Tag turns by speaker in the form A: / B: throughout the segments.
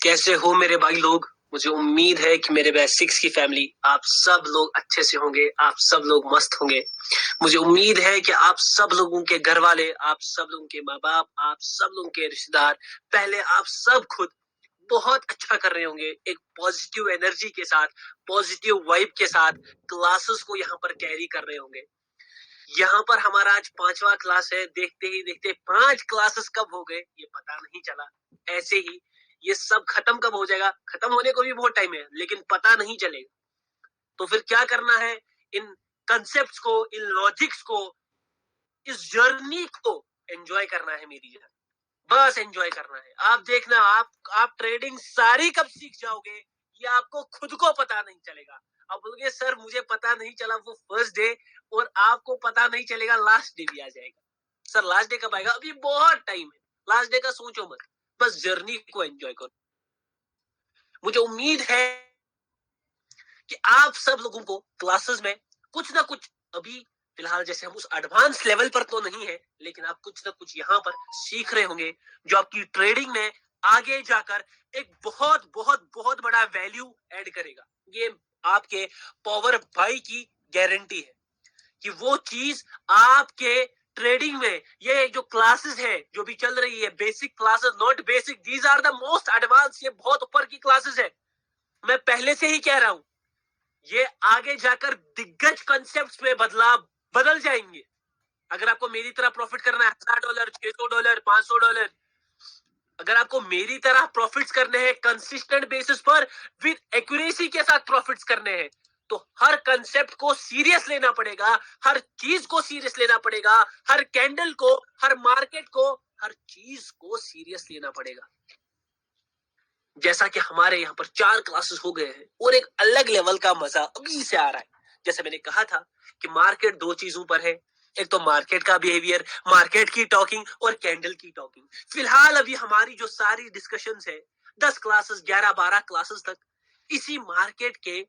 A: कैसे हो मेरे भाई लोग। मुझे उम्मीद है कि मेरे बेसिक्स की फैमिली आप सब लोग अच्छे से होंगे, आप सब लोग मस्त होंगे। मुझे उम्मीद है कि आप सब लोगों के घर वाले, आप सब लोगों के माँ बाप, आप सब लोगों के रिश्तेदार, पहले आप सब खुद बहुत अच्छा कर रहे होंगे। एक पॉजिटिव एनर्जी के साथ, पॉजिटिव वाइब के साथ क्लासेस को यहाँ पर कैरी कर रहे होंगे। यहाँ पर हमारा आज 5वां क्लास है। देखते ही देखते 5 क्लासेस कब हो गए ये पता नहीं चला। ऐसे ही ये सब खत्म कब हो जाएगा, खत्म होने को भी बहुत टाइम है लेकिन पता नहीं चलेगा। तो फिर क्या करना है, इन कंसेप्ट्स को, इन लॉजिक्स को, इस जर्नी को एंजॉय करना है मेरी जान। बस एंजॉय करना है। आप देखना, आप ट्रेडिंग सारी कब सीख जाओगे ये आपको खुद को पता नहीं चलेगा। आप बोलोगे सर मुझे पता नहीं चला वो फर्स्ट डे, और आपको पता नहीं चलेगा लास्ट डे भी आ जाएगा। सर लास्ट डे कब आएगा, अभी बहुत टाइम है। लास्ट डे का सोचो मत, बस जर्नी को एंजॉय करो। मुझे उम्मीद है कि आप सब लोगों को क्लासेस में कुछ ना कुछ, अभी फिलहाल जैसे हम उस एडवांस लेवल पर तो नहीं है लेकिन आप कुछ ना कुछ यहाँ पर सीख रहे होंगे जो आपकी ट्रेडिंग में आगे जाकर एक बहुत बहुत बहुत बड़ा वैल्यू ऐड करेगा। ये आपके पावर भाई की गारंटी है कि वो चीज आपके ट्रेडिंग में, ये जो क्लासेस है जो भी चल रही है, basic classes, not basic, these are the most advance, ये बहुत ऊपर की क्लासेस है। मैं पहले से ही कह रहा हूं ये आगे जाकर दिग्गज कंसेप्ट्स में बदल जाएंगे। अगर आपको मेरी तरह प्रॉफिट करना है $1000, $600, $500, अगर आपको मेरी तरह प्रॉफिट्स करने हैं कंसिस्टेंट बेसिस पर, विद एक्यूरेसी के साथ प्रॉफिट्स करने हैं, तो हर कंसेप्ट को सीरियस लेना पड़ेगा, हर चीज को सीरियस लेना पड़ेगा, हर कैंडल को, हर मार्केट को, हर चीज को सीरियस लेना पड़ेगा। जैसा कि हमारे यहाँ पर 4 क्लासेस हो गए हैं और एक अलग लेवल का मजा अभी से आ रहा है। जैसे मैंने कहा था कि मार्केट 2 चीजों पर है, एक तो मार्केट का बिहेवियर, मार्केट की टॉकिंग, और कैंडल की टॉकिंग। फिलहाल अभी हमारी जो सारी डिस्कशंस है 10 क्लासेस, 11-12 क्लासेस तक इसी मार्केट के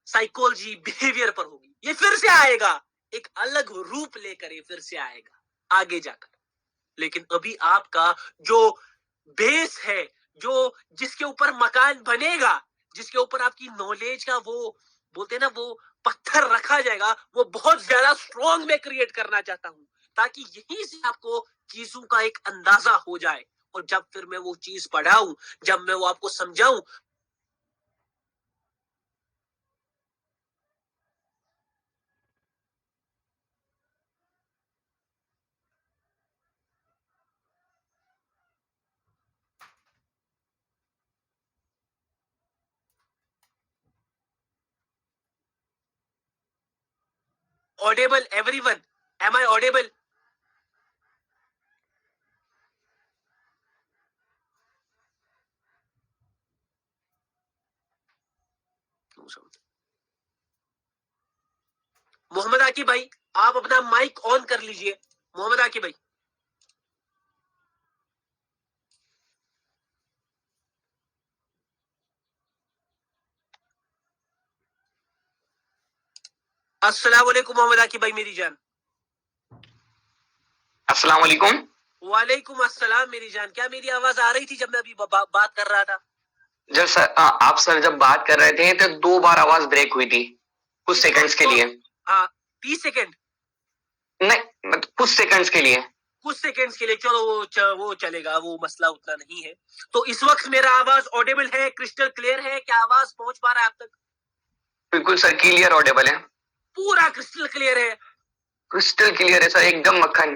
A: साइकोलॉजी, बिहेवियर पर होगी। ये फिर से आएगा, एक अलग रूप लेकर ये फिर से आएगा आगे जाकर। लेकिन अभी आपका जो बेस है, जो जिसके ऊपर मकान बनेगा, जिसके ऊपर आपकी नॉलेज का वो बोलते हैं ना, वो पत्थर रखा जाएगा, वो बहुत ज्यादा स्ट्रॉन्ग में क्रिएट करना चाहता हूं ताकि यहीं से आपको चीजों का एक अंदाजा हो जाए। और जब फिर मैं वो चीज पढ़ाऊं, जब मैं वो आपको समझाऊं, audible everyone, M I audible? Mohammad आकी भाई, आप अपना माइक ऑन कर लीजिए। मोहम्मद आकी भाई, अस्सलाम वालेकुम। मोहम्मद आकी भाई मेरी जान।
B: अस्सलाम वालेकुम।
A: वालेकुम अस्सलाम मेरी जान। क्या मेरी आवाज आ रही थी जब मैं अभी बात कर रहा था?
B: जब सर आप सर जब बात कर रहे थे तो 2 बार आवाज ब्रेक हुई थी कुछ सेकंड्स के लिए।
A: हाँ, 30 सेकंड
B: नहीं, मतलब कुछ सेकंड्स के लिए।
A: कुछ सेकंड्स के लिए, चलो वो चलेगा, वो मसला उतना नहीं है। तो इस वक्त मेरा आवाज ऑडिबल है, क्रिस्टल क्लियर है? क्या आवाज पहुंच पा रहा है आप तक?
B: बिल्कुल सर, क्लियर ऑडिबल है,
A: पूरा क्रिस्टल क्लियर है?
B: क्रिस्टल क्लियर है सर, एकदम मक्खन।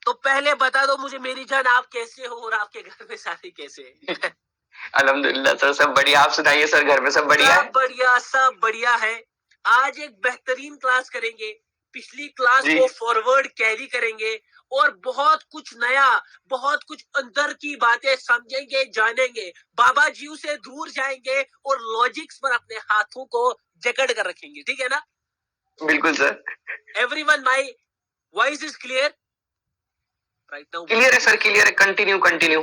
A: तो पहले बता दो मुझे मेरी जान, आप कैसे हो और आपके घर में सारे कैसे हैं?
B: अल्हम्दुलिल्लाह सर, सब बढ़िया। आप सुनाइए सर, घर में सब बढ़िया है?
A: सब बढ़िया, सब बढ़िया है। आज एक बेहतरीन क्लास करेंगे, पिछली क्लास को फॉरवर्ड कैरी करेंगे और बहुत कुछ नया, बहुत कुछ अंदर की बातें समझेंगे, जानेंगे। बाबा जी से दूर जाएंगे और लॉजिक्स पर अपने हाथों को जकड़ कर रखेंगे, ठीक है ना?
B: बिल्कुल sir.
A: Everyone, my voice is clear right now?
B: Clear है सर, क्लियर है। Continue continue.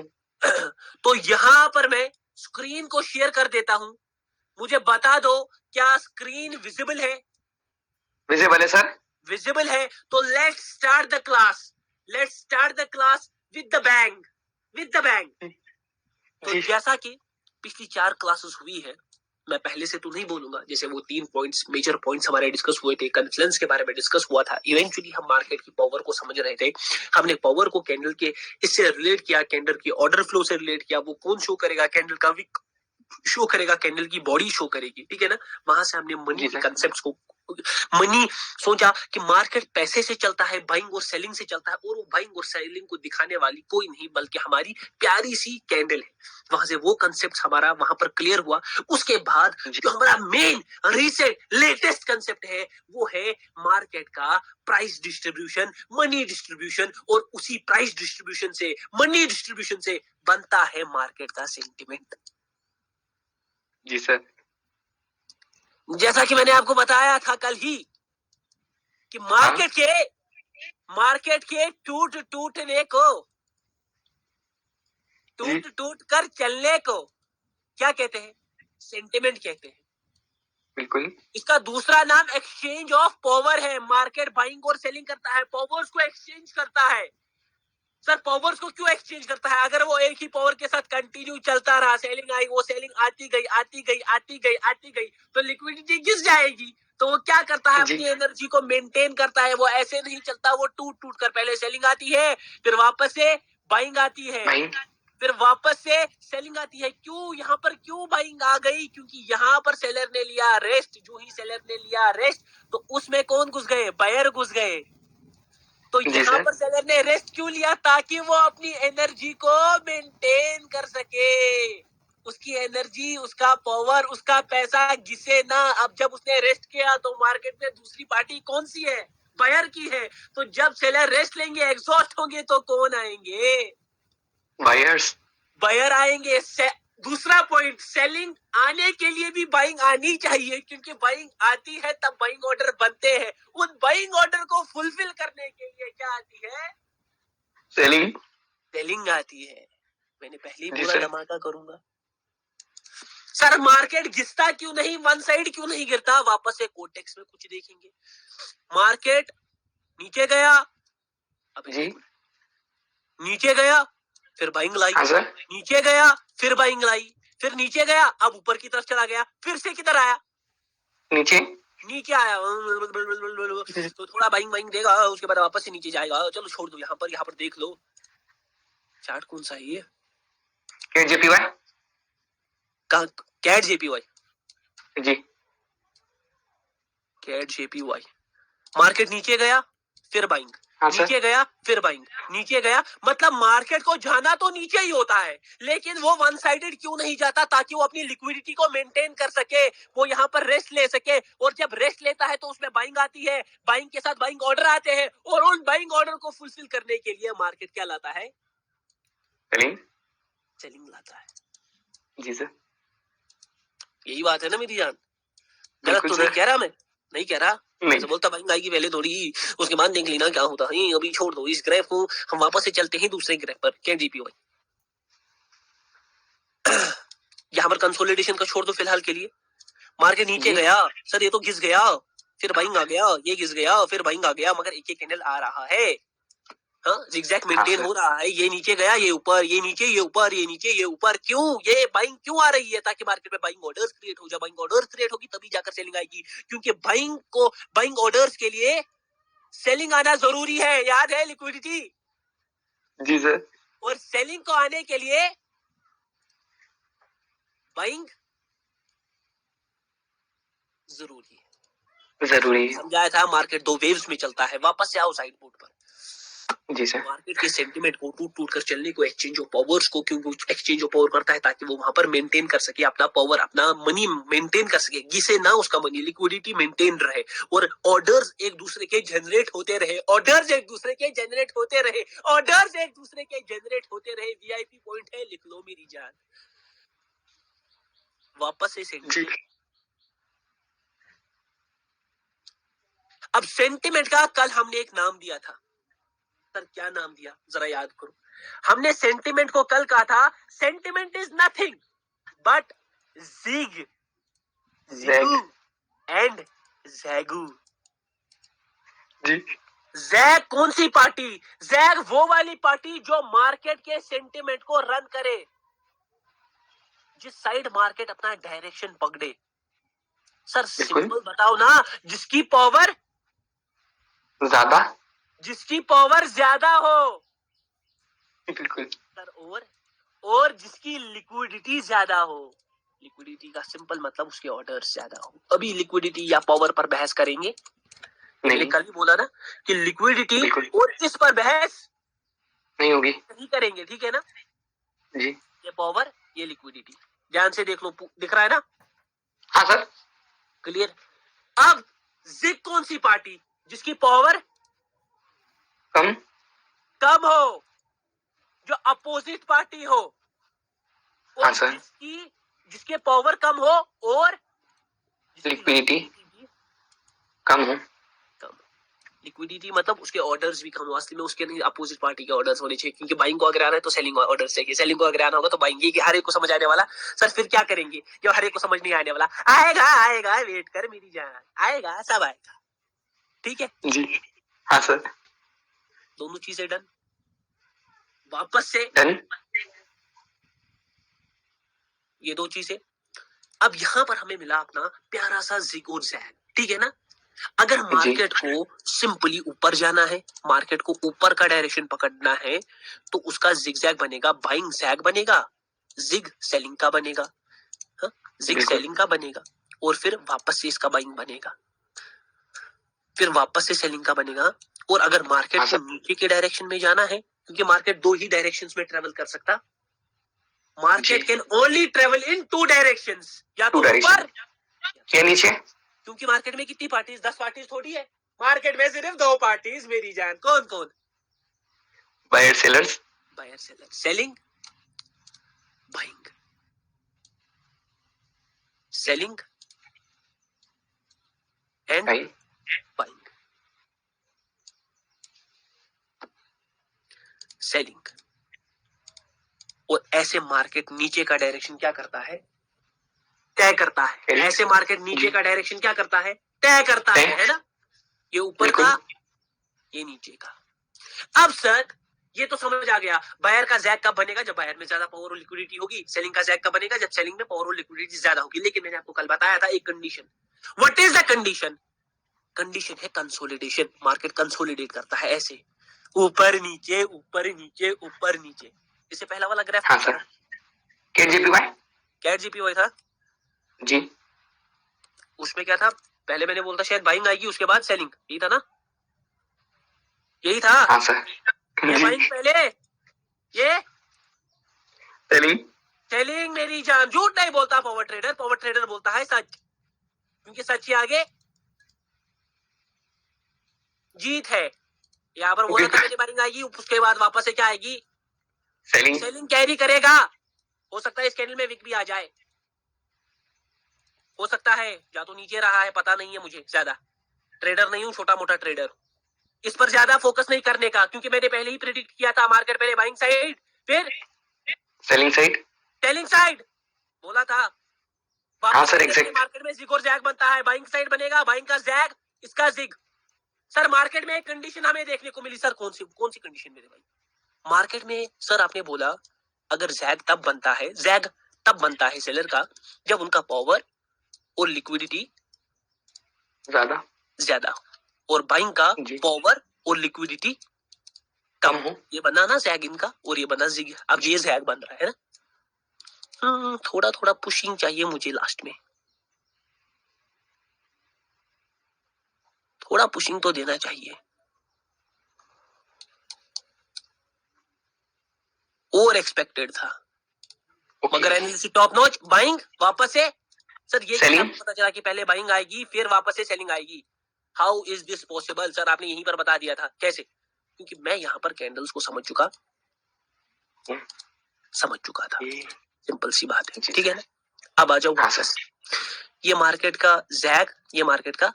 A: तो यहाँ पर मैं स्क्रीन को शेयर कर देता हूं। मुझे बता दो क्या स्क्रीन विजिबल है?
B: विजिबल है सर।
A: विजिबल है तो let's start the class. Let's start the class with the bang, with the bang. तो जैसा कि पिछली 4 क्लासेस हुई है, मैं पहले से तो नहीं बोलूंगा, जैसे वो 3 पॉइंट्स, मेजर पॉइंट्स हमारे डिस्कस हुए थे, कन्फ्लुएंस के बारे में डिस्कस हुआ था, इवेंचुअली हम मार्केट की पावर को समझ रहे थे, हमने पावर को कैंडल के इससे रिलेट किया, कैंडल की ऑर्डर फ्लो से रिलेट किया, वो कौन शो करेगा, कैंडल का विक शो करेगा, कैंडल की बॉडी शो करेगी, ठीक है ना। वहां से हमने मनी के कंसेप्ट को, मनी सोचा कि मार्केट पैसे से चलता है, बाइंग और सेलिंग से चलता है, और वो बाइंग और सेलिंग को दिखाने वाली कोई नहीं बल्कि हमारी प्यारी सी कैंडल है। वहां से वो कंसेप्ट हमारा वहां पर क्लियर हुआ। उसके बाद जो हमारा मेन रिसेंट लेटेस्ट कंसेप्ट है वो है मार्केट का प्राइस डिस्ट्रीब्यूशन, मनी डिस्ट्रीब्यूशन, और उसी प्राइस डिस्ट्रीब्यूशन से, मनी डिस्ट्रीब्यूशन से बनता है मार्केट का सेंटिमेंट।
B: जी सर।
A: जैसा कि मैंने आपको बताया था कल ही कि मार्केट के टूटने को, टूट कर चलने को क्या कहते हैं? सेंटिमेंट कहते हैं।
B: बिल्कुल।
A: इसका दूसरा नाम एक्सचेंज ऑफ पावर है। मार्केट बाइंग और सेलिंग करता है, पावर्स को एक्सचेंज करता है। सर पावर्स को क्यों एक्सचेंज करता है? अगर वो एक ही पावर के साथ कंटिन्यू चलता रहा, सेलिंग आई, वो सेलिंग आती गई, तो लिक्विडिटी गिर जाएगी। तो वो क्या करता है? अपनी एनर्जी को मेंटेन करता है। वो ऐसे नहीं चलता, वो टूट कर पहले सेलिंग आती है, फिर वापस से बाइंग आती है, फिर वापस से सेलिंग आती है। क्यों यहाँ पर क्यों बाइंग आ गई? क्योंकि यहाँ पर सेलर ने लिया रेस्ट। जो ही सेलर ने लिया रेस्ट तो उसमें कौन घुस गए? बायर घुस गए। तो यहाँ पर सेलर ने रेस्ट क्यों लिया? ताकि वो अपनी एनर्जी को मेंटेन कर सके। उसकी एनर्जी, उसका पावर, उसका पैसा घिसे ना। अब जब उसने रेस्ट किया तो मार्केट में दूसरी पार्टी कौन सी है? बायर की है। तो जब सेलर रेस्ट लेंगे, एग्जॉस्ट होंगे, तो कौन आएंगे?
B: बायर्स।
A: बायर आएंगे। दूसरा पॉइंट, सेलिंग आने के लिए भी बाइंग आनी चाहिए, क्योंकि बाइंग आती है तब बाइंग ऑर्डर बनते हैं। उन बाइंग ऑर्डर को फुलफिल करने के लिए क्या आती है? सेलिंग आती है। मैंने पहले ही पूरा धमाका करूंगा। सर मार्केट घिसता क्यों नहीं? वन साइड क्यों नहीं गिरता? वापस से कोटेक्स में कुछ देखेंगे। मार्केट नीचे गया, अब नीचे गया, फिर बाइंग लाई, नीचे गया, फिर बाइंग लाई, फिर नीचे गया, अब ऊपर की तरफ चला गया, फिर से किधर आया? नीचे आया, तो थोड़ा बाइंग देगा, उसके बाद वापस से नीचे जाएगा। चलो छोड़ दो, यहाँ पर देख लो चार्ट कौन सा है ये? कैट जेपीवाई जी, कैट जेपीवाई। मार्केट नीचे गया, फिर बाइंग, नीचे गया, फिर बाइंग, नीचे गया। मतलब मार्केट को जाना तो नीचे ही होता है, लेकिन वो वन साइडेड क्यों नहीं जाता? ताकि वो अपनी लिक्विडिटी को मेंटेन कर सके, वो यहाँ पर रेस्ट ले सके। और जब रेस्ट लेता है तो उसमें बाइंग आती है, बाइंग के साथ बाइंग ऑर्डर आते हैं, और उन बाइंग ऑर्डर को फुलफिल करने के लिए मार्केट क्या लाता है? सेलिंग लाता है। जी सर, यही बात है ना मेरी जान। गलत तो नहीं कह रहा, मैं नहीं कह रहा। मैं बोलता बाइंग आएगी पहले थोड़ी, उसके बाद देख लेना क्या होता है। अभी छोड़ दो इस ग्राफ को, हम वापस से चलते हैं दूसरे ग्राफ पर, कैट जेपीवाई। यहाँ पर कंसोलिडेशन का छोड़ दो फिलहाल के लिए। मार्केट नीचे गया, सर ये तो घिस गया, फिर बाइंग आ गया, ये घिस गया, फिर बाइंग आ गया, मगर एक कैंडल आ रहा है। जिगजैग मेंटेन हो रहा है। ये नीचे गया, ये ऊपर, ये नीचे, ये ऊपर, ये नीचे, ये ऊपर। क्यों ये बाइंग क्यों आ रही है? ताकि मार्केट में बाइंग ऑर्डर्स क्रिएट हो जाए। बाइंग ऑर्डर्स क्रिएट होगी तभी जाकर सेलिंग आएगी, क्योंकि बाइंग ऑर्डर्स के लिए सेलिंग आना जरूरी है। याद है लिक्विडिटी? जी सर। और सेलिंग को आने के लिए बाइंग जरूरी है। समझाया था मार्केट 2 वेव्स में चलता है। वापस से आओ साइड बोर्ड पर। जी सर। मार्केट के सेंटिमेंट को टूट कर चलने को, एक्सचेंज ऑफ पावर्स को, क्योंकि एक्सचेंज ऑफ पावर करता है ताकि वो वहां पर मेंटेन कर सके अपना पावर, अपना मनी मेंटेन कर सके, जिसे ना उसका मनी, लिक्विडिटी मेंटेन रहे, और ऑर्डर्स एक दूसरे के जनरेट होते रहे, ऑर्डर्स एक दूसरे के जनरेट होते रहे, ऑर्डर्स एक दूसरे के जनरेट होते रहे। वीआईपी पॉइंट है, लिख लो मेरी जान। वापस से सेंटिमेंट। अब सेंटिमेंट का कल हमने एक नाम दिया था। सर क्या नाम दिया? जरा याद करो। हमने सेंटिमेंट को कल कहा था, sentiment is nothing but jig and जैगू। जी। जैग कौन सी पार्टी? जैग वो वाली पार्टी जो मार्केट के सेंटिमेंट को रन करे, जिस साइड मार्केट अपना डायरेक्शन पकड़े। सर
B: बिल्कुल।
A: सिंपल बताओ ना, जिसकी पावर ज्यादा हो।
B: बिल्कुल।
A: सर और जिसकी लिक्विडिटी ज्यादा हो। लिक्विडिटी का सिंपल मतलब उसके ऑर्डर्स ज्यादा हो। अभी लिक्विडिटी या पावर पर बहस करेंगे, मैंने कल ही बोला ना कि लिक्विडिटी और इस पर बहस
B: नहीं होगी,
A: नहीं करेंगे, ठीक है ना
B: जी।
A: ये पावर, ये लिक्विडिटी, ध्यान से देख लो, दिख रहा है ना?
B: हाँ सर।
A: क्लियर। अब जिग कौन सी पार्टी जिसकी पावर कम हो, जो अपोजिट पार्टी हो, और
B: हाँ सर।
A: जिसके पावर कम हो और
B: लिक्विडिटी कम हो।
A: लिक्विडिटी मतलब उसके ऑर्डर्स भी कम हो। असली में उसके नहीं, अपोजिट पार्टी के ऑर्डर्स होने चाहिए, क्योंकि बाइंग को अगर आना है तो सेलिंग ऑर्डर चाहिए, सेलिंग को अगर आना होगा तो बाइंग। ये हर एक को समझ आने वाला। सर फिर क्या करेंगे जब हर एक को समझ नहीं आने वाला? आएगा वेट कर मेरी जान, आएगा, सब आएगा, ठीक है
B: जी। हाँ सर।
A: दोनों चीजें डन। वापस से
B: डन।
A: ये दो चीजें। अब यहां पर हमें मिला अपना प्यारा सा जिग और जैग, ठीक है ना? अगर मार्केट को सिंपली ऊपर जाना है, मार्केट को ऊपर का डायरेक्शन पकड़ना है, तो उसका जिग जैग बनेगा, बाइंग जैग बनेगा, जिग सेलिंग का बनेगा, जिग सेलिंग का बनेगा, और फिर वापस से इसका बाइंग बनेगा, फिर वापस से सेलिंग का बनेगा। और अगर मार्केट को नीचे के डायरेक्शन में जाना है, क्योंकि मार्केट दो ही डायरेक्शंस में ट्रेवल कर सकता, market can only travel in two directions, या तो ऊपर या नीचे। क्योंकि मार्केट में कितनी पार्टीज, 10 पार्टीज थोड़ी है, मार्केट में सिर्फ 2 पार्टीज मेरी जान। कौन कौन?
B: Buyer sellers.
A: Buyer seller, selling buying, selling and buying, selling. और ऐसे मार्केट नीचे का डायरेक्शन क्या करता है? तय करता है। ऐसे मार्केट नीचे का डायरेक्शन क्या करता है? तय करता है ना? ये ऊपर का, ये नीचे का। अब सर ये तो समझ आ गया, बायर का जैक कब बनेगा? जब बायर में ज्यादा पावर और लिक्विडिटी होगी। सेलिंग का जैक कब बनेगा? जब सेलिंग में पावर और लिक्विडिटी ज्यादा होगी। लेकिन मैंने आपको कल बताया था एक condition. What is the condition? Condition है कंसोलिडेशन। मार्केट कंसोलिडेट करता है ऐसे, ऊपर नीचे ऊपर नीचे ऊपर नीचे। इससे पहला वाला ग्राफ
B: हाँ सर,
A: कैट जीपीवाई था
B: जी।
A: उसमें क्या था? पहले मैंने बोलता शायद बाइंग आएगी, उसके बाद सेलिंग, यही था ना? यही था।
B: हाँ सर।
A: ये बाइंग पहले, ये सेलिंग मेरी जान। झूठ नहीं बोलता पावर ट्रेडर, पावर ट्रेडर बोलता है सच, क्योंकि सच ही आगे जीत है। यहाँ पर बोला था मैंने बाइंग आएगी, उसके बाद वापस से क्या आएगी? सेलिंग कैरी करेगा। हो सकता है इस कैंडल में विक भी आ जाए, हो सकता है, या तो नीचे रहा है, पता नहीं है मुझे, ज्यादा ट्रेडर नहीं हूं, छोटा मोटा ट्रेडर। इस पर ज्यादा फोकस नहीं करने का, क्योंकि मैंने पहले ही प्रेडिक्ट किया था मार्केट पहले बाइंग साइड फिर
B: सेलिंग साइड,
A: सेलिंग साइड बोला था।
B: हाँ सर, एग्जैक्ट।
A: मार्केट में जिग और जैग बनता है, बाइंग साइड बनेगा, बाइंग का जैग, इसका जिग। सर मार्केट में एक कंडीशन हमें देखने को मिली। सर कौन सी कंडीशन मेरे भाई? मार्केट में सर आपने बोला अगर जैग तब बनता है, जैग तब बनता है सेलर का जब उनका पावर और लिक्विडिटी ज्यादा और बाइंग का पावर और लिक्विडिटी कम हो। ये बना ना जैग इनका, और ये बना जिग। अब ये जैग बन रहा है ना। थोड़ा थोड़ा पुशिंग चाहिए मुझे लास्ट में, थोड़ा पुशिंग तो देना चाहिए। और एक्सपेक्टेड था, मगर एनालिसिस टॉप नॉच। बाइंग वापस से सर ये पता चला कि पहले बाइंग आएगी फिर वापस से सेलिंग आएगी। How is this possible? Sir आपने यहीं पर बता दिया था कैसे, क्योंकि मैं यहाँ पर कैंडल्स को समझ चुका था। सिंपल सी बात है, ठीक है ना? अब आ जाओ वापस। ये मार्केट का जैग, ये मार्केट का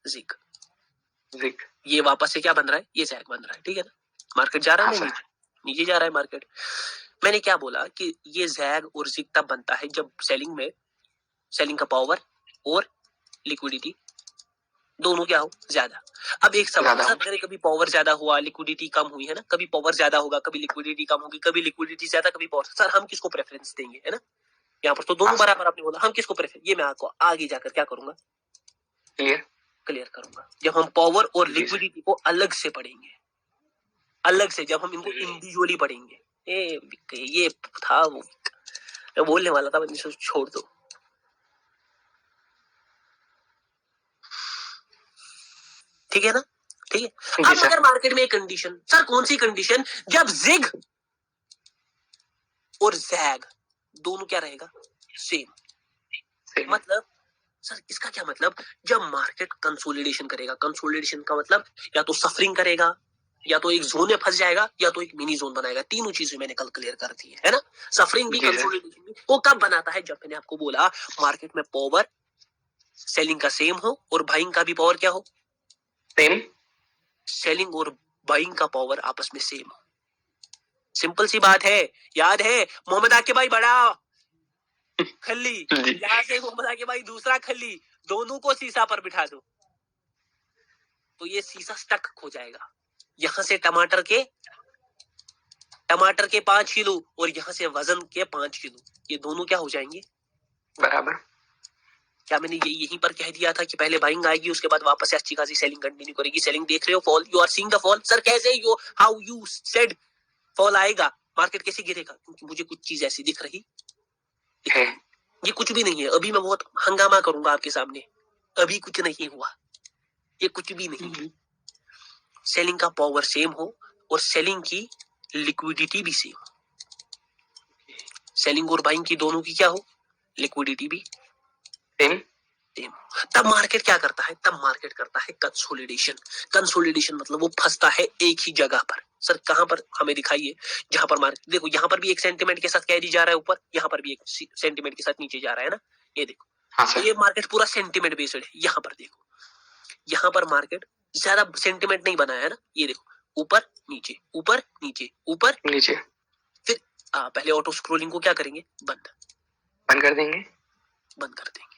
A: जिग, ये वापस से क्या बन रहा है? ये जैग बन रहा है, ठीक है ना? मार्केट जा रहा है नीचे जा रहा है मार्केट। मैंने क्या बोला कि ये जैग और जिग तब बनता है जब सेलिंग में, सेलिंग का पावर और लिक्विडिटी दोनों क्या हो? ज्यादा। अब एक सवाल, अगर कभी पावर ज्यादा हुआ लिक्विडिटी कम हुई है ना, कभी पावर ज्यादा होगा कभी लिक्विडिटी कम होगी, कभी लिक्विडिटी ज्यादा कभी पावर, सर हम किसको प्रेफरेंस देंगे, है ना? यहाँ पर तो दोनों बराबर आपने बोला, हम किसको प्रेफर, ये मैं आपको आगे जाकर क्या करूंगा, क्लियर करूंगा जब हम पावर और लिक्विडिटी को अलग से पढ़ेंगे, अलग से जब हम इनको इंडिविजुअली पढ़ेंगे। ये था वो मैं बोलने वाला था, मैं छोड़ दो। ठीक है ना, ठीक है। अब अगर मार्केट में एक कंडीशन, सर कौन सी कंडीशन, जब जिग और जैग दोनों क्या रहेगा, सेम। मतलब सर इसका क्या मतलब, जब मार्केट कंसोलिडेशन करेगा, कंसोलिडेशन का मतलब या तो सफरिंग करेगा, या तो एक जोन में फंस जाएगा, या तो एक मिनी जोन बनाएगा। तीनों चीजें मैंने कल क्लियर कर दी है ना। सफरिंग भी कंसोलिडेशन भी वो कब बनाता है, जब मैंने आपको बोला मार्केट में पावर सेलिंग का सेम हो और बाइंग का भी पावर क्या हो, सेम। सेलिंग और बाइंग का पावर आपस में सेम हो। सिंपल सी बात है, याद है मोहम्मद आके भाई बड़ा खल्ली, यहां से मोहम्मद आके भाई दूसरा खल्ली, दोनों को सीसा पर बिठा दो तो ये सीसा स्टक हो जाएगा। यहां से टमाटर के 5 किलो और यहां से वजन के 5 किलो, ये दोनों क्या हो जाएंगे, बराबर। क्या मैंने ये यहीं पर कह दिया था कि पहले बाइंग आएगी, उसके बाद वापस से अच्छी खासी सेलिंग कंटिन्यू करेगी। सेलिंग देख रहे हो, fall, you are seeing the fall. Sir कैसे, you how you said fall आएगा, मार्केट कैसे गिरेगा, क्योंकि मुझे कुछ चीज ऐसी दिख रही है। ये कुछ भी नहीं है, अभी मैं बहुत हंगामा करूंगा आपके सामने, अभी कुछ नहीं हुआ, ये कुछ भी नहीं है। सेलिंग का पावर सेम हो और सेलिंग की लिक्विडिटी भी सेम हो। सेलिंग और बाइंग की दोनों की क्या हो, लिक्विडिटी भी सेम। तब मार्केट क्या करता है, तब मार्केट करता है कंसोलिडेशन। कंसोलिडेशन मतलब वो फंसता है एक ही जगह पर। सर कहां पर, हमें दिखाइए जहां पर मार्केट, देखो यहां पर भी एक सेंटीमेंट के साथ कैरी जा रहा है ऊपर, यहां पर भी एक सेंटीमेंट के साथ नीचे जा रहा है ना, ये देखो। हाँ तो ये मार्केट पूरा सेंटीमेंट बेस्ड है। यहां पर देखो, यहां पर मार्केट ज्यादा सेंटीमेंट नहीं बनाया है ना, ये देखो ऊपर नीचे ऊपर नीचे ऊपर नीचे। फिर पहले ऑटो स्क्रोलिंग को क्या करेंगे, बंद कर देंगे, बंद कर देंगे।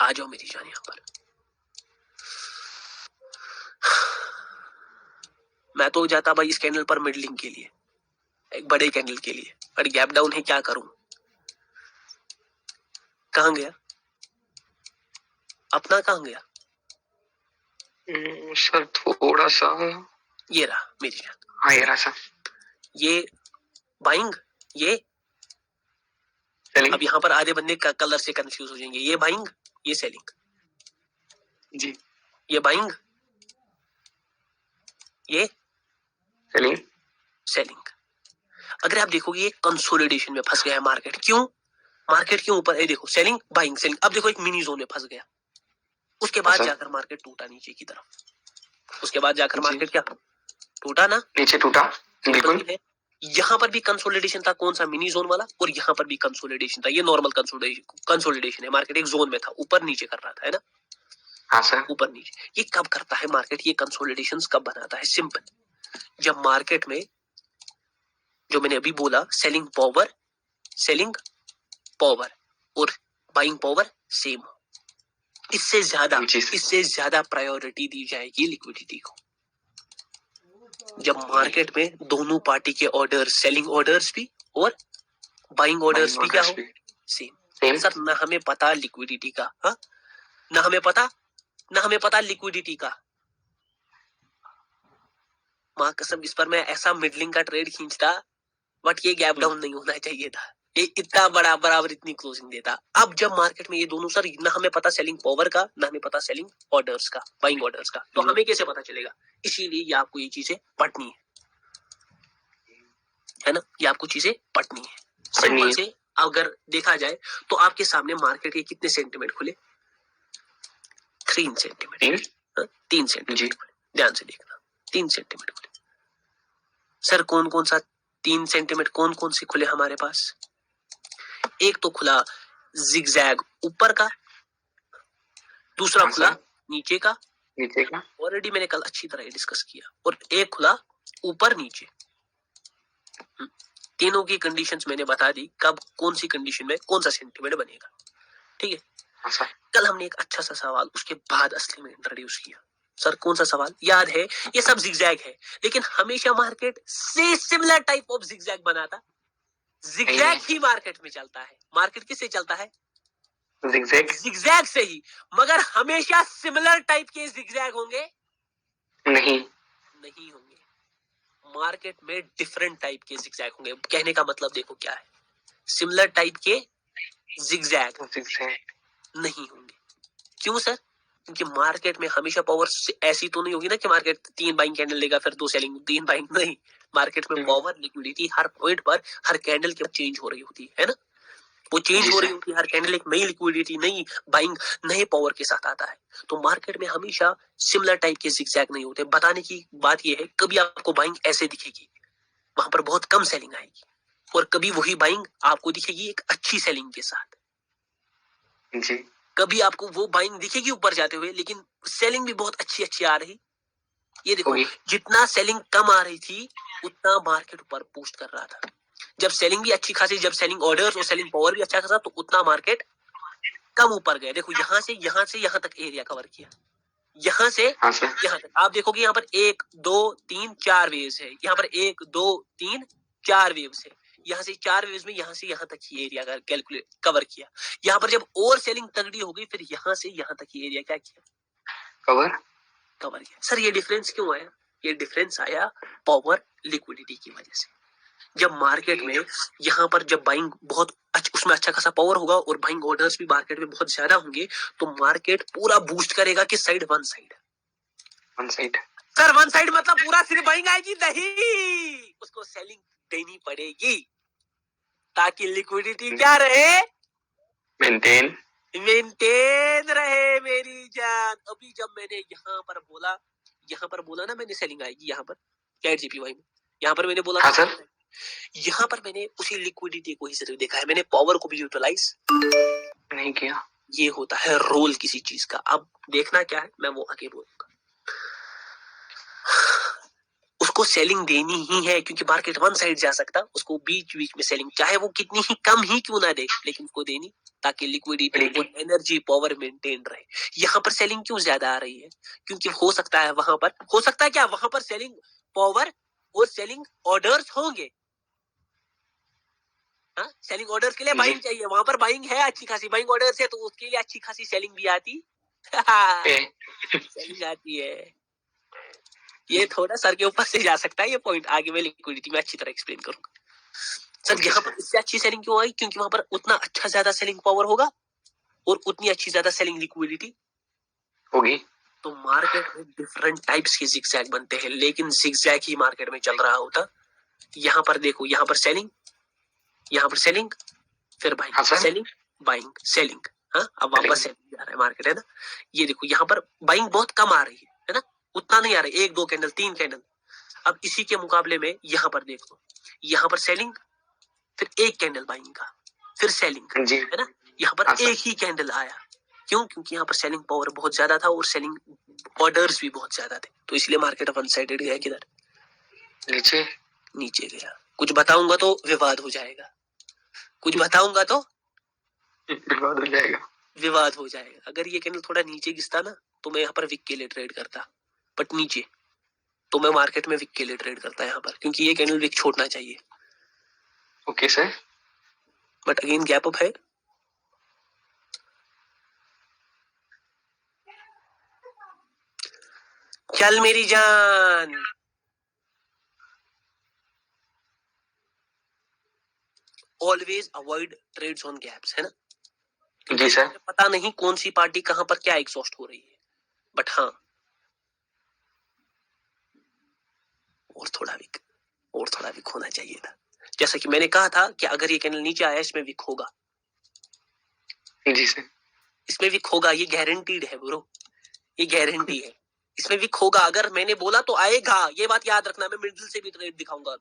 A: आ जाओ मेरी जान यहां पर। मैं तो जाता भाई इस कैंडल पर मिडलिंग के लिए, एक बड़े कैंडल के लिए, बट गैप डाउन है, क्या करूं, कहां गया अपना, कहां गया सर, थोड़ा सा ये रहा मेरी जान। हाँ ये रहा सर, ये बाइंग, ये सेलिंग। अब यहाँ पर आधे बंदे का कलर से कंफ्यूज हो जाएंगे, ये बाइंग ये सेलिंग जी, ये बाइंग ये सेलिंग सेलिंग। अगर आप देखोगे ये कंसोलिडेशन में फंस गया है मार्केट। क्यों, मार्केट क्यों ऊपर है, देखो सेलिंग बाइंग सेलिंग। अब देखो एक मिनी जोन में फंस गया, उसके बाद जाकर मार्केट टूटा नीचे की तरफ, उसके बाद जाकर मार्केट क्या टूटा ना, नीचे टूटा। बिल्कुल यहाँ पर भी कंसोलिडेशन था, कौन सा, मिनी जोन वाला, और यहाँ पर भी कंसोलिडेशन था। ये नॉर्मल कंसोलिडेशन है, मार्केट एक जोन में था, ऊपर नीचे कर रहा था, है ना। हाँ सर, ऊपर नीचे। ये कब करता है मार्केट, ये कंसोलिडेशंस कब बनाता है, सिंपल, जब मार्केट में जो मैंने अभी बोला सेलिंग पावर और बाइंग पावर सेम हो, इससे ज्यादा प्रायोरिटी दी जाएगी लिक्विडिटी को। जब मार्केट में दोनों पार्टी के ऑर्डर, सेलिंग ऑर्डर्स भी और बाइंग ऑर्डर्स भी क्या हो, सेम। सर ना हमें पता लिक्विडिटी का, हाँ ना हमें पता लिक्विडिटी का, मां कसम इस पर मैं ऐसा मिडलिंग का ट्रेड खींचता, बट ये गैप डाउन नहीं होना चाहिए था, ये इतना बड़ा बराबर इतनी क्लोजिंग देता। अब जब मार्केट में ये दोनों, सर ना हमें पता सेलिंग पावर का, ना हमें पता सेलिंग ऑर्डर्स का, बाइंग ऑर्डर्स का, तो हमें कैसे पता चलेगा, इसीलिए ये आपको ये चीजें पढ़नी है ना, ये आपको चीजें पढ़नी है। सिंपल से अगर देखा जाए तो आपके सामने मार्केट के कितने सेंटीमेंट खुले, 3 सेंटीमेंट, 3 सेंटीमेंट खुले, ध्यान से देखना, 3 सेंटीमेंट खुले। सर कौन कौन सा 3 सेंटीमेंट, कौन कौन से खुले हमारे पास, एक तो खुला जिगजैग ऊपर का, दूसरा खुला नीचे का ऑलरेडी मैंने कल अच्छी तरह डिस्कस किया, और एक खुला ऊपर नीचे। तीनों की कंडीशंस मैंने बता दी, कब कौन सी कंडीशन में कौन सा सेंटीमेंट बनेगा, ठीक है। कल हमने एक अच्छा सा सवाल उसके बाद असली में इंट्रोड्यूस किया। सर कौन सा सवाल याद है, ये सब जिगजैग है, लेकिन हमेशा मार्केट से सिमिलर टाइप ऑफ जिगजैग बनाता, जिगजैग ही मार्केट में चलता है। मार्केट किससे चलता है?
B: जिगजैग।
A: जिगजैग से ही। मगर हमेशा सिमिलर टाइप के जिगजैग होंगे?
B: नहीं
A: होंगे। मार्केट में डिफरेंट टाइप के जिगजैग होंगे। कहने का मतलब देखो क्या है, सिमिलर टाइप के जिगजैग नहीं होंगे। क्यों सर? क्योंकि मार्केट में हमेशा पावर ऐसी तो नहीं होगी ना कि मार्केट 3 बाइंग कैंडल लेगा फिर 2 सेलिंग, 3 बाइंग नहीं। मार्केट में पावर लिक्विडिटी हर पॉइंट पर हर कैंडल के चेंज हो रही होती है ना, वो चेंज हो रही होती है हर कैंडल। एक नई लिक्विडिटी, नई बाइंग, नए पावर के साथ आता है। तो मार्केट में हमेशा सिमिलर टाइप के जिगजैग नहीं होते। बताने की बात यह है, कभी आपको बाइंग ऐसे दिखेगी, वहां पर बहुत कम सेलिंग आएगी, और कभी वही बाइंग आपको दिखेगी एक अच्छी सेलिंग के साथ जी। कभी आपको वो बाइंग दिखेगी ऊपर जाते हुए, लेकिन सेलिंग भी बहुत अच्छी आ रही। ये देखो, जितना सेलिंग कम आ रही थी उतना मार्केट ऊपर बूस्ट कर रहा था। जब सेलिंग भी अच्छी खासी, जब सेलिंग ऑर्डर्स और सेलिंग पावर भी अच्छा खासा, तो उतना मार्केट कम ऊपर गए। देखो यहाँ से यहाँ तक एरिया कवर किया, यहाँ से यहाँ तक। आप देखोगे यहाँ पर 1 2 3 4 वेव्स है, यहाँ पर 1 2 3 4 वेव्स है। यहाँ से 4 वेव्स में यहाँ से यहाँ तक ही एरिया का कैलकुलेट कवर किया। यहाँ पर जब और सेलिंग तगड़ी हो गई, फिर यहाँ से यहाँ तक ही एरिया क्या किया, कवर किया। सर ये डिफरेंस क्यों आया? ये डिफरेंस आया पावर लिक्विडिटी की वजह से। जब मार्केट में यहाँ पर जब बाइंग बहुत उसमें अच्छा खासा पावर होगा और बाइंग ऑर्डर्स भी मार्केट में बहुत ज्यादा होंगे, तो मार्केट पूरा बूस्ट करेगा। किस side? One side. Sir one side मतलब पूरा सिर्फ बाइंग आएगी? नहीं, उसको सेलिंग देनी पड़ेगी ताकि लिक्विडिटी क्या रहे? मेंटेन रहे मेरी जान। अभी जब मैंने यहाँ पर बोला ना, मैंने सेलिंग आएगी यहाँ पर चैट जीपीवाई में, यहाँ पर मैंने बोला था, यहाँ पर मैंने उसी लिक्विडिटी को ही सिर्फ देखा है, मैंने पावर को भी यूटिलाइज नहीं किया। ये होता है रोल किसी चीज का। अब देखना क्या है, मैं वो आगे बोलूंगा। उसको सेलिंग देनी ही है, क्योंकि मार्केट वन साइड जा सकता, उसको बीच बीच में सेलिंग, चाहे वो कितनी ही कम ही क्यों ना दे, लेकिन उसको देनी, ताकि लिक्विडिटी और एनर्जी पावर मेंटेन रहे। यहाँ पर सेलिंग क्यों ज्यादा आ रही है? क्योंकि हो सकता है वहां पर, हो सकता है क्या, वहां पर सेलिंग पावर और सेलिंग ऑर्डर्स होंगे। सेलिंग ऑर्डर्स के लिए बाइंग चाहिए, वहां पर बाइंग है अच्छी खासी, बाइंग ऑर्डर्स है, तो उसके लिए अच्छी खासी सेलिंग भी आती सेलिंग आती है। ये थोड़ा सर के ऊपर से जा सकता है ये पॉइंट, आगे मैं लिक्विडिटी में अच्छी तरह एक्सप्लेन करूंगा। सर यहाँ पर इससे अच्छी सेलिंग क्यों आई? क्योंकि वहां पर उतना अच्छा ज्यादा सेलिंग पावर होगा और उतनी अच्छी ज्यादा सेलिंग लिक्विडिटी होगी। तो मार्केट में डिफरेंट टाइप्स के जिगजैग बनते हैं, लेकिन जिगजैग ही मार्केट में चल रहा होता। यहाँ पर देखो, यहाँ पर सेलिंग, यहाँ पर सेलिंग, फिर बाइंग, सेलिंग बाइंग सेलिंग। अब वापस सेलिंग जा रहा है मार्केट, है ना। ये देखो यहाँ पर बाइंग बहुत कम आ रही है ना, उतना नहीं आ रही, 1 2 कैंडल 3 कैंडल। अब इसी के मुकाबले में यहाँ पर देखो, यहाँ पर सेलिंग, फिर 1 कैंडल बाइंग का, फिर सेलिंग, है ना। यहाँ पर एक ही कैंडल आया, क्यों? क्योंकि यहाँ पर सेलिंग पावर बहुत ज्यादा था और सेलिंग ऑर्डर्स भी बहुत ज्यादा थे, तो इसलिए मार्केट वन साइडेड गया। किधर? नीचे गया। कुछ बताऊंगा तो विवाद हो जाएगा, कुछ बताऊंगा तो विवाद हो जाएगा। अगर ये कैंडल थोड़ा नीचे गिरता ना, तो मैं यहाँ पर विक के लिए ट्रेड करता, बट नीचे तो मैं मार्केट में विक के लिए ट्रेड करता यहाँ पर, क्योंकि ये कैंडल विक छोड़ना चाहिए। Okay sir, but again gap up है। चल मेरी जान, always avoid trades on gaps, है ना। जी सर। पता नहीं कौन सी पार्टी कहां पर क्या एग्जॉस्ट हो रही है, बट हाँ, और थोड़ा विक होना चाहिए था। जैसा कि मैंने कहा था कि अगर ये कैंडल नीचे आया, इसमें विक होगा। जी सर, इसमें विक होगा, ये गारंटीड है ब्रो, ये गारंटी है, इसमें विक होगा। अगर मैंने बोला तो आएगा, ये बात याद रखना। मैं मिडिल से भी ट्रेड दिखाऊंगा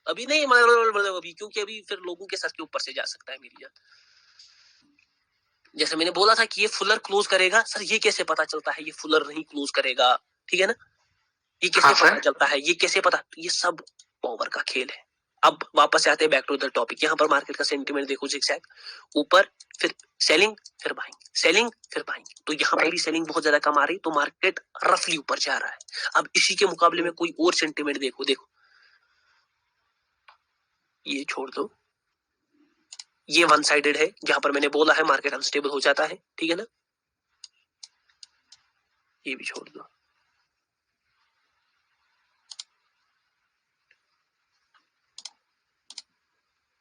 A: अभी नहीं, मतलब अभी, क्योंकि अभी फिर लोगों के सर के ऊपर से जा सकता है मेरी जान। जैसे मैंने बोला था कि ये फुलर क्लोज करेगा, सर ये कैसे पता चलता है ये फुलर नहीं क्लोज करेगा? ठीक है ना, ये कैसे पता चलता है, ये कैसे पता? ये सब पावर का खेल है। अब वापस आते हैं बैक टू द टॉपिक। यहाँ पर मार्केट का सेंटीमेंट देखो, जिगजैग, ऊपर फिर सेलिंग, फिर बाइंग, सेलिंग, फिर बाइंग। तो यहाँ पर भी सेलिंग बहुत ज्यादा कम आ रही, तो मार्केट रफली ऊपर जा रहा है। अब इसी के मुकाबले में कोई और सेंटीमेंट देखो, ये छोड़ दो, ये वन साइडेड है, जहां पर मैंने बोला है मार्केट अनस्टेबल हो जाता है, ठीक है ना। ये भी छोड़ दो।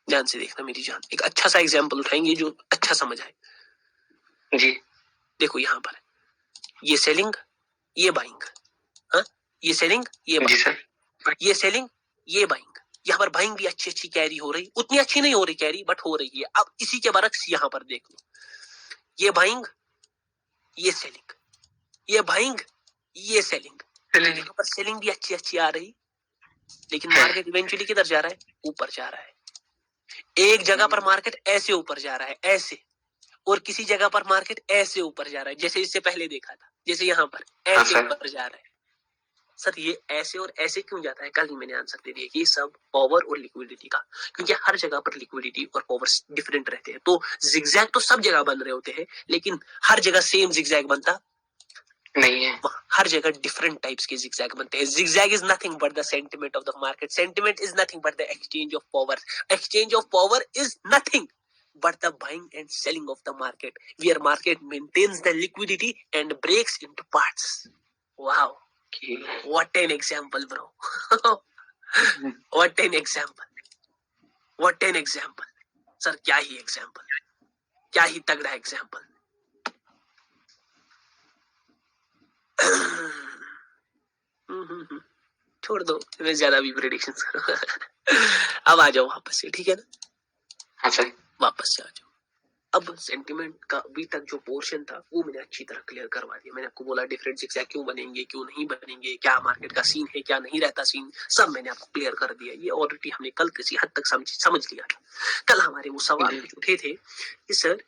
A: ध्यान से देखना मेरी जान, एक अच्छा सा एग्जांपल उठाएंगे जो अच्छा समझ आए
B: जी।
A: देखो यहाँ पर ये सेलिंग, ये बाइंग, हाँ ये सेलिंग, ये
B: जी
A: बाइंग,
B: सर।
A: ये सेलिंग, ये बाइंग। यहाँ पर बाइंग भी अच्छी अच्छी कैरी हो रही, उतनी अच्छी नहीं हो रही कैरी, बट हो रही है। अब इसी के बरक्स यहाँ पर देख लो, ये बाइंग, ये सेलिंग, ये बाइंग, ये सेलिंग। यहाँ पर सेलिंग भी अच्छी अच्छी आ रही, लेकिन मार्केट इवेंचुअली किधर जा रहा है, ऊपर जा रहा है। एक जगह पर मार्केट ऐसे ऊपर जा रहा है, ऐसे, और किसी जगह पर मार्केट ऐसे ऊपर जा रहा है, जैसे इससे पहले देखा था, जैसे यहाँ पर ऐसे ऊपर जा रहा है। सर ये ऐसे और ऐसे क्यों जाता है, कल ही मैंने आंसर दे दिया कि सब पावर और लिक्विडिटी का, क्योंकि हर जगह पर लिक्विडिटी और पावर डिफरेंट रहते हैं। तो जिगजैग तो सब जगह बन रहे होते हैं, लेकिन हर जगह सेम जिगजैग बनता
B: नहीं है,
A: हर जगह डिफरेंट टाइप्स के जिगजैग बनते हैं। Zigzag is nothing but the sentiment of the market, sentiment is nothing but the exchange of power, exchange of power is nothing but the buying and selling of the market, where market maintains the liquidity and breaks into parts. Wow, what an example, bro. What an example, what an example. Sir क्या ही example, क्या ही तगड़ा example. छोड़ दो, मैं ज्यादा भी predictions करूँ। अब आ जाओ वापस से, ठीक है ना।
B: हाँ सर।
A: वापस से आ जाओ। अब सेंटिमेंट का अभी तक जो पोर्शन था वो मैंने अच्छी तरह क्लियर करवा दिया। मैंने आपको बोला डिफरेंट जिगजैग क्यों बनेंगे, क्यों नहीं बनेंगे, क्या मार्केट का सीन है, क्या नहीं रहता सीन, सब मैंने आपको क्लियर कर दिया। ये ऑलरेडी हमने कल किसी हद तक समझ लिया था। कल हमारे वो सवाल कुछ उठे थे कि सर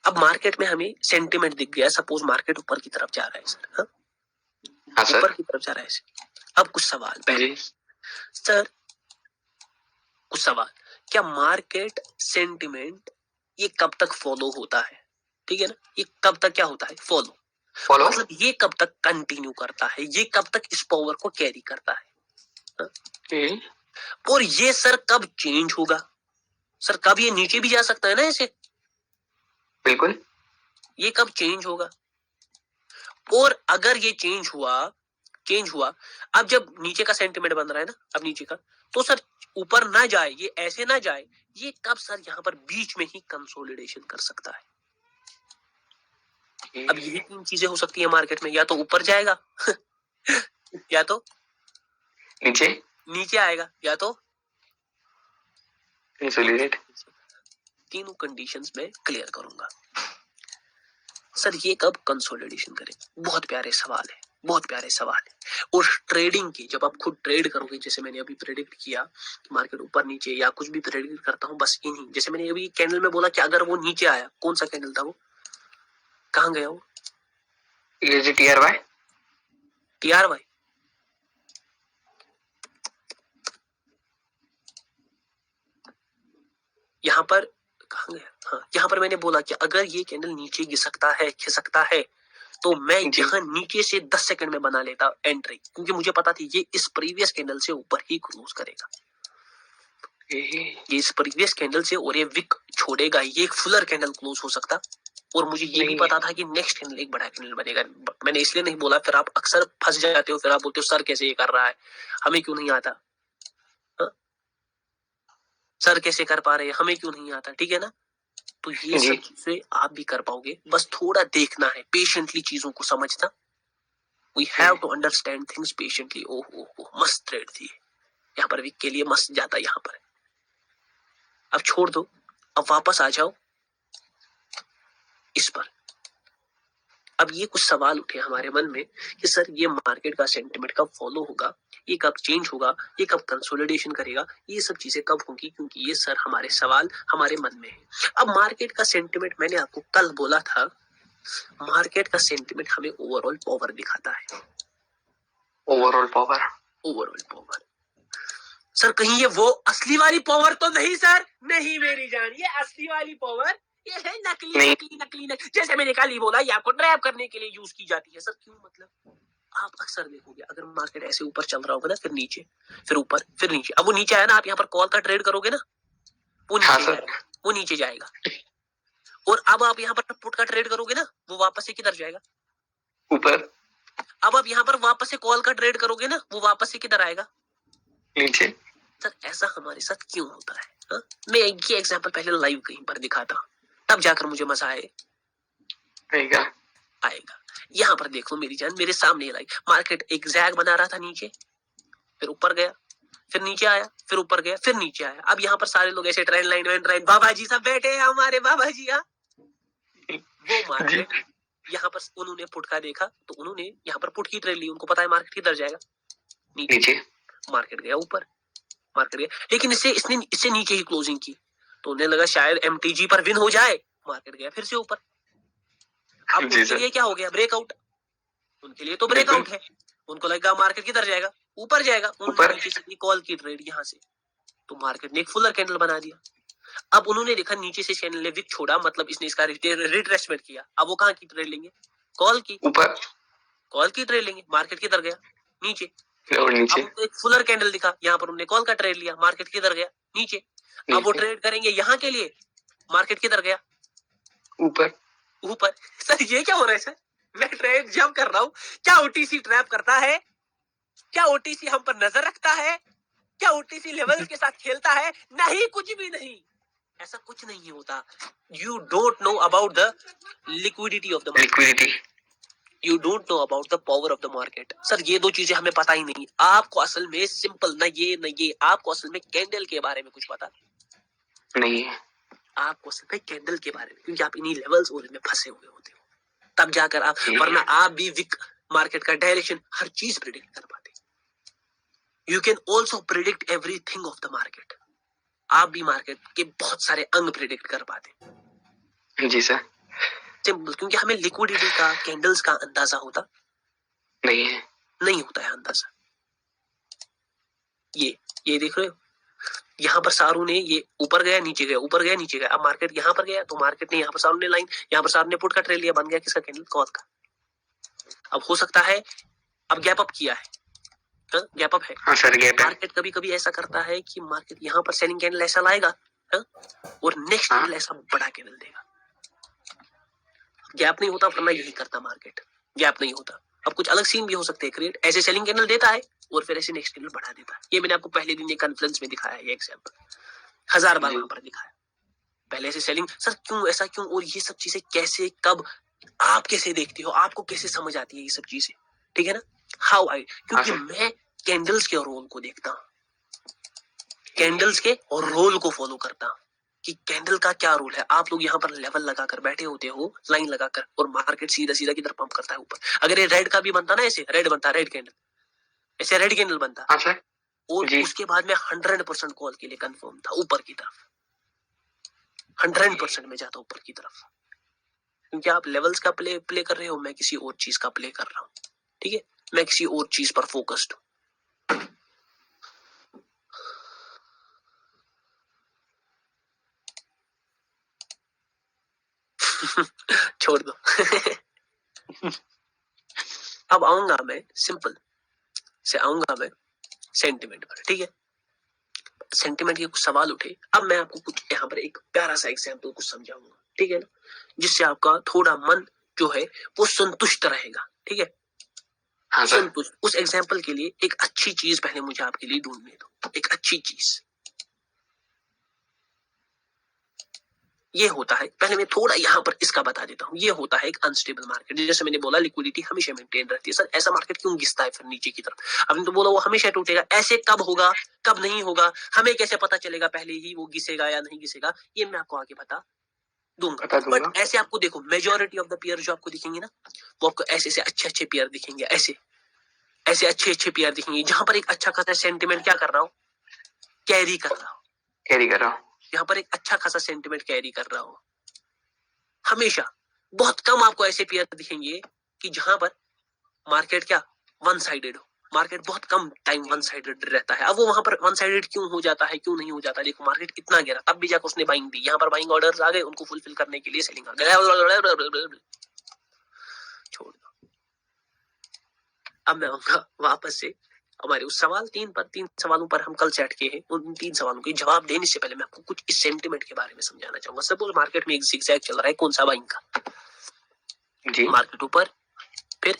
A: अब मार्केट में हमें सेंटिमेंट दिख गया, सपोज मार्केट ऊपर की तरफ जा रहा है सर, हाँ ऊपर की तरफ जा रहा है। अब कुछ सवाल पहले सर, कुछ सवाल, क्या मार्केट सेंटिमेंट ये कब तक फॉलो होता है, ठीक है ना, ये कब तक क्या होता है, फॉलो मतलब ये कब तक कंटिन्यू करता है, ये कब तक इस पावर को कैरी करता है, और ये सर कब चेंज होगा। सर कब ये नीचे भी जा सकता है ना ऐसे,
B: बिल्कुल,
A: ये कब चेंज होगा, और अगर ये चेंज हुआ, अब जब नीचे का सेंटिमेंट बन रहा है ना, अब नीचे का, तो सर ऊपर ना जाए, ये ऐसे ना जाए, ये कब सर यहाँ पर बीच में ही कंसोलिडेशन कर सकता है। अब यही तीन चीजें हो सकती है मार्केट में, या तो ऊपर जाएगा या तो नीचे आएगा, या तो कंसोलिडेट। तीनों कंडीशंस में क्लियर करूंगा। सर ये कब कंसोलिडेशन करे, बहुत प्यारे सवाल है, बहुत प्यारे सवाल है। और ट्रेडिंग की जब आप खुद ट्रेड करोगे, जैसे मैंने अभी प्रेडिक्ट किया मार्केट ऊपर नीचे, या कुछ भी प्रेडिक्ट करता हूँ बस इन्हीं, जैसे मैंने अभी कैंडल में बोला कि अगर वो नीचे आया, कौन सा कैंडल था वो, कहाँ गया वो, TRY यहाँ पर कहाँ गया, हाँ यहाँ पर मैंने बोला कि अगर ये कैंडल नीचे खिसकता है तो मैं यहाँ नीचे से 10 सेकंड में बना लेता एंट्री, क्योंकि मुझे पता थी ये इस प्रीवियस कैंडल से ऊपर ही क्लोज करेगा, ये इस प्रीवियस कैंडल से, और ये विक छोड़ेगा, ये एक फुलर कैंडल क्लोज हो सकता, और मुझे ये भी पता था कि नेक्स्ट कैंडल एक बड़ा कैंडल बनेगा। मैंने इसलिए नहीं बोला, फिर आप अक्सर फंस जाते हो, फिर आप बोलते हो सर कैसे ये कर रहा है, हमें क्यों नहीं आता, सर कैसे कर पा रहे हैं, हमें क्यों नहीं आता, ठीक है ना। तो ये सब चीजें आप भी कर पाओगे, बस थोड़ा देखना है, पेशेंटली चीजों को समझना। We have to understand things patiently. Oh मस्त ट्रेड थी यहाँ पर, वीक के लिए मस्त जाता यहाँ पर। अब छोड़ दो, अब वापस आ जाओ इस पर। अब ये कुछ सवाल उठे हमारे मन में कि सर ये मार्केट का सेंटिमेंट कब फॉलो होगा, ये कब चेंज होगा, ये कब कंसोलिडेशन करेगा, ये सब चीजें कब होंगी, क्योंकि ये सर हमारे सवाल हमारे मन में है। अब मार्केट का सेंटिमेंट, मैंने आपको कल बोला था, मार्केट का सेंटिमेंट हमें ओवरऑल पावर दिखाता है। ओवरऑल पावर सर कहीं ये वो असली वाली पावर तो नहीं सर, नहीं मेरी जान, ये असली वाली पावर ये है नकली। जैसे मैंने कल ही बोला, ये आपको ट्रैप करने के लिए यूज की जाती है। सर क्यों, मतलब आप अक्सर देखोगे अगर मार्केट ऐसे ऊपर चल रहा होगा ना, फिर नीचे, फिर ऊपर, फिर नीचे, अब वो नीचे आया ना, आप यहाँ पर कॉल का ट्रेड करोगे ना, वो
B: हाँ
A: नीचे
B: सर।
A: जाएगा, वो नीचे जाएगा। और अब आप यहाँ पर पुट का ट्रेड करोगे ना, वो वापस से किधर जाएगा?
B: ऊपर।
A: अब आप यहाँ पर वापस से कॉल का ट्रेड करोगे ना, वो वापस से किधर आएगा?
B: नीचे।
A: सर ऐसा हमारे साथ क्यों होता है? हा? मैं ये एग्जांपल पहले लाइव कहीं पर दिखाता, तब जाकर मुझे मजा आएगा। यहाँ पर देखो मेरी जान, मेरे सामने लाइव मार्केट एक जैग बना रहा था नीचे, फिर ऊपर गया, फिर नीचे आया, फिर ऊपर गया, फिर नीचे आया। अब यहाँ पर सारे लोग ऐसे ट्रेंड लाइन में ट्रेंड, बाबा जी सब बैठे हैं हमारे बाबा जी। यहाँ वो मार्केट यहाँ पर उन्होंने पुट का देखा तो उन्होंने यहाँ पर पुट की ट्रेड ली, उनको पता है मार्केट किधर जाएगा, नीचे। मार्केट गया ऊपर, मार्केट गया, लेकिन इससे नीचे ही क्लोजिंग की, तो उन्हें लगा शायद एमटीजी पर विन हो जाए, मार्केट गया फिर से ऊपर। अब उनके लिए क्या हो गया? ब्रेकआउट। उनके लिए तो ब्रेकआउट है, उनको लगा मार्केट किधर जाएगा, ऊपर जाएगा। उन्होंने नीचे से कॉल की ट्रेड यहाँ से, तो मार्केट ने एक फुलर कैंडल बना दिया। अब उन्होंने देखा नीचे से कैंडल ने विक छोड़ा, मतलब इसने इसका रिट्रेसमेंट किया। अब वो कहाँ की ट्रेड लेंगे? कॉल की, ऊपर। कॉल की ट्रेड लेंगे, मार्केट किधर गया? नीचे। अब उनको एक फुलर कैंडल दिखा, यहाँ पर उन्होंने कॉल का ट्रेड लिया, मार्केट किधर गया? नीचे। अब वो ट्रेड करेंगे यहाँ के लिए, मार्केट किधर गया? ऊपर। ऊपर। सर ये क्या हो रहा है सर? मैं ट्रेड जंप कर रहा हूँ, क्या ओटीसी ट्रैप करता है? क्या ओटीसी हम पर नजर रखता है? क्या ओटीसी लेवल्स के साथ खेलता है? नहीं, कुछ भी नहीं, ऐसा कुछ नहीं होता। You don't know about the liquidity of the market, you don't know about the power of the market. Sir ये दो चीजें हमें पता ही नहीं। आपको असल में सिंपल ना ये आपको असल में कैंडल के बारे में कुछ पता नहीं है। आपको असल में कैंडल के बारे में, क्योंकि आप इन्हीं लेवल्स और इनमें फंसे हुए होते हो, तब जाकर आप, वरना आप भी विक मार्केट का डायरेक्शन हर चीज प्रिडिक्ट कर पाते। You can also predict everything of the market. आप भी मार्केट के बहुत सारे अंग प्रिडिक्ट कर पाते। जी सर। सिंपल, क्योंकि हमें लिक्विडिटी का, कैंडल्स का अंदाजा होता नहीं होता है अंदाजा। ये देख रहे हो, यहाँ पर सारू ने ये ऊपर गया नीचे गया, ऊपर गया नीचे गया। अब मार्केट यहाँ पर गया तो मार्केट ने यहाँ पर सारू ने लाइन, यहाँ पर सारू ने पुट का ट्रेड लिया, बन गया किसका? कैंडल, कॉल का। अब हो सकता है अब गैप अप किया है, गैप अप है। हाँ सर, गैप है। मार्केट कभी कभी ऐसा करता है कि मार्केट यहाँ पर सेलिंग कैंडल ऐसा लाएगा, और नेक्स्ट कैंडल ऐसा बड़ा कैंडल देगा। गैप नहीं होता, वरना यही करता मार्केट, गैप नहीं होता। अब कुछ अलग सीन भी हो सकते हैं क्रिएट, ऐसे सेलिंग कैंडल देता है और फिर ऐसे नेक्स्ट कैंडल बढ़ा देता है। ये मैंने आपको पहले दिन कॉन्फ्रेंस में दिखाया है, ये एग्जांपल 1000 बार वहां पर दिखाया। पहले से सेलिंग, सर क्यों ऐसा क्यों, और ये सब चीजें कैसे, कब, आप कैसे देखते हो, आपको कैसे समझ आती है ये सब चीजें, ठीक है ना? हाउ आई, क्योंकि मैं कैंडल्स के रोल को देखता हूं, कैंडल्स के और रोल को फॉलो करता हूं कि कैंडल का क्या रोल है। आप लोग यहाँ पर लेवल लगाकर बैठे होते हो, लाइन लगाकर, और मार्केट सीधा सीधा किधर पंप करता है? ऊपर। अगर ये रेड का भी बनता ना, ऐसे रेड बनता, रेड कैंडल, ऐसे रेड कैंडल बनता, और उसके बाद में 100% कॉल के लिए कंफर्म था ऊपर की तरफ, 100% में जाता ऊपर की तरफ, क्योंकि आप लेवल्स का प्ले कर रहे हो, मैं किसी और चीज का प्ले कर रहा हूँ, ठीक है? मैं किसी और चीज पर फोकस्ड हूं। छोड़ दो। अब आऊंगा मैं सिंपल से, आऊंगा मैं सेंटिमेंट पर, ठीक है? सेंटिमेंट के कुछ सवाल उठे, अब मैं आपको कुछ यहाँ पर एक प्यारा सा एग्जाम्पल कुछ समझाऊंगा, ठीक है ना, जिससे आपका थोड़ा मन जो है वो संतुष्ट रहेगा, ठीक है? हाँ, संतुष्ट। उस एग्जाम्पल के लिए एक अच्छी चीज पहले मुझे आपके लिए ढूंढने दो, एक अच्छी चीज। ये होता है, पहले मैं थोड़ा यहाँ पर इसका बता देता हूँ। ये होता है एक अनस्टेबल मार्केट, जैसे मैंने बोला लिक्विडिटी हमेशा मेंटेन रहती है। सर ऐसा मार्केट क्यों घिसता है फिर नीचे की तरफ? आपने तो बोला वो हमेशा टूटेगा, ऐसे कब होगा, कब नहीं होगा, हमें कैसे पता चलेगा पहले ही वो घिसेगा या नहीं घिसेगा? ये मैं आपको आगे बता दूंगा। बट ऐसे आपको देखो, मेजोरिटी ऑफ द पेयर जो आपको दिखेंगे ना, वो आपको ऐसे से अच्छे पेयर दिखेंगे, ऐसे ऐसे अच्छे पेयर दिखेंगे, जहां पर एक अच्छा खासा सेंटिमेंट क्या कर रहा हूँ, कैरी कर रहा हूँ, यहाँ पर एक अच्छा खासा सेंटिमेंट कैरी कर रहा हो। हमेशा बहुत कम आपको ऐसे पेयर दिखेंगे कि जहां पर मार्केट क्या वन साइडेड हो। मार्केट बहुत कम टाइम वन साइडेड रहता है। अब वो वहां पर वन साइडेड क्यों हो जाता है, क्यों नहीं हो जाता? देखो मार्केट इतना गिरा, तब भी जाकर उसने बाइंग दी, यहाँ पर बाइंग ऑर्डर्स आ गए, उनको फुलफिल करने के लिए सेलिंग आ गया। छोड़ दो। अब मैं आऊंगा वापस से, हमारे उस सवाल तीन सवालों पर हम कल से अटके हैं। उन 3 सवालों के जवाब देने से पहले मैं आपको कुछ इस सेंटिमेंट के बारे में समझाना चाहूंगा। सपोज मार्केट में एक जिगजैग चल रहा है, कौन सा? बाइंग का।
B: जी।
A: मार्केट ऊपर, फिर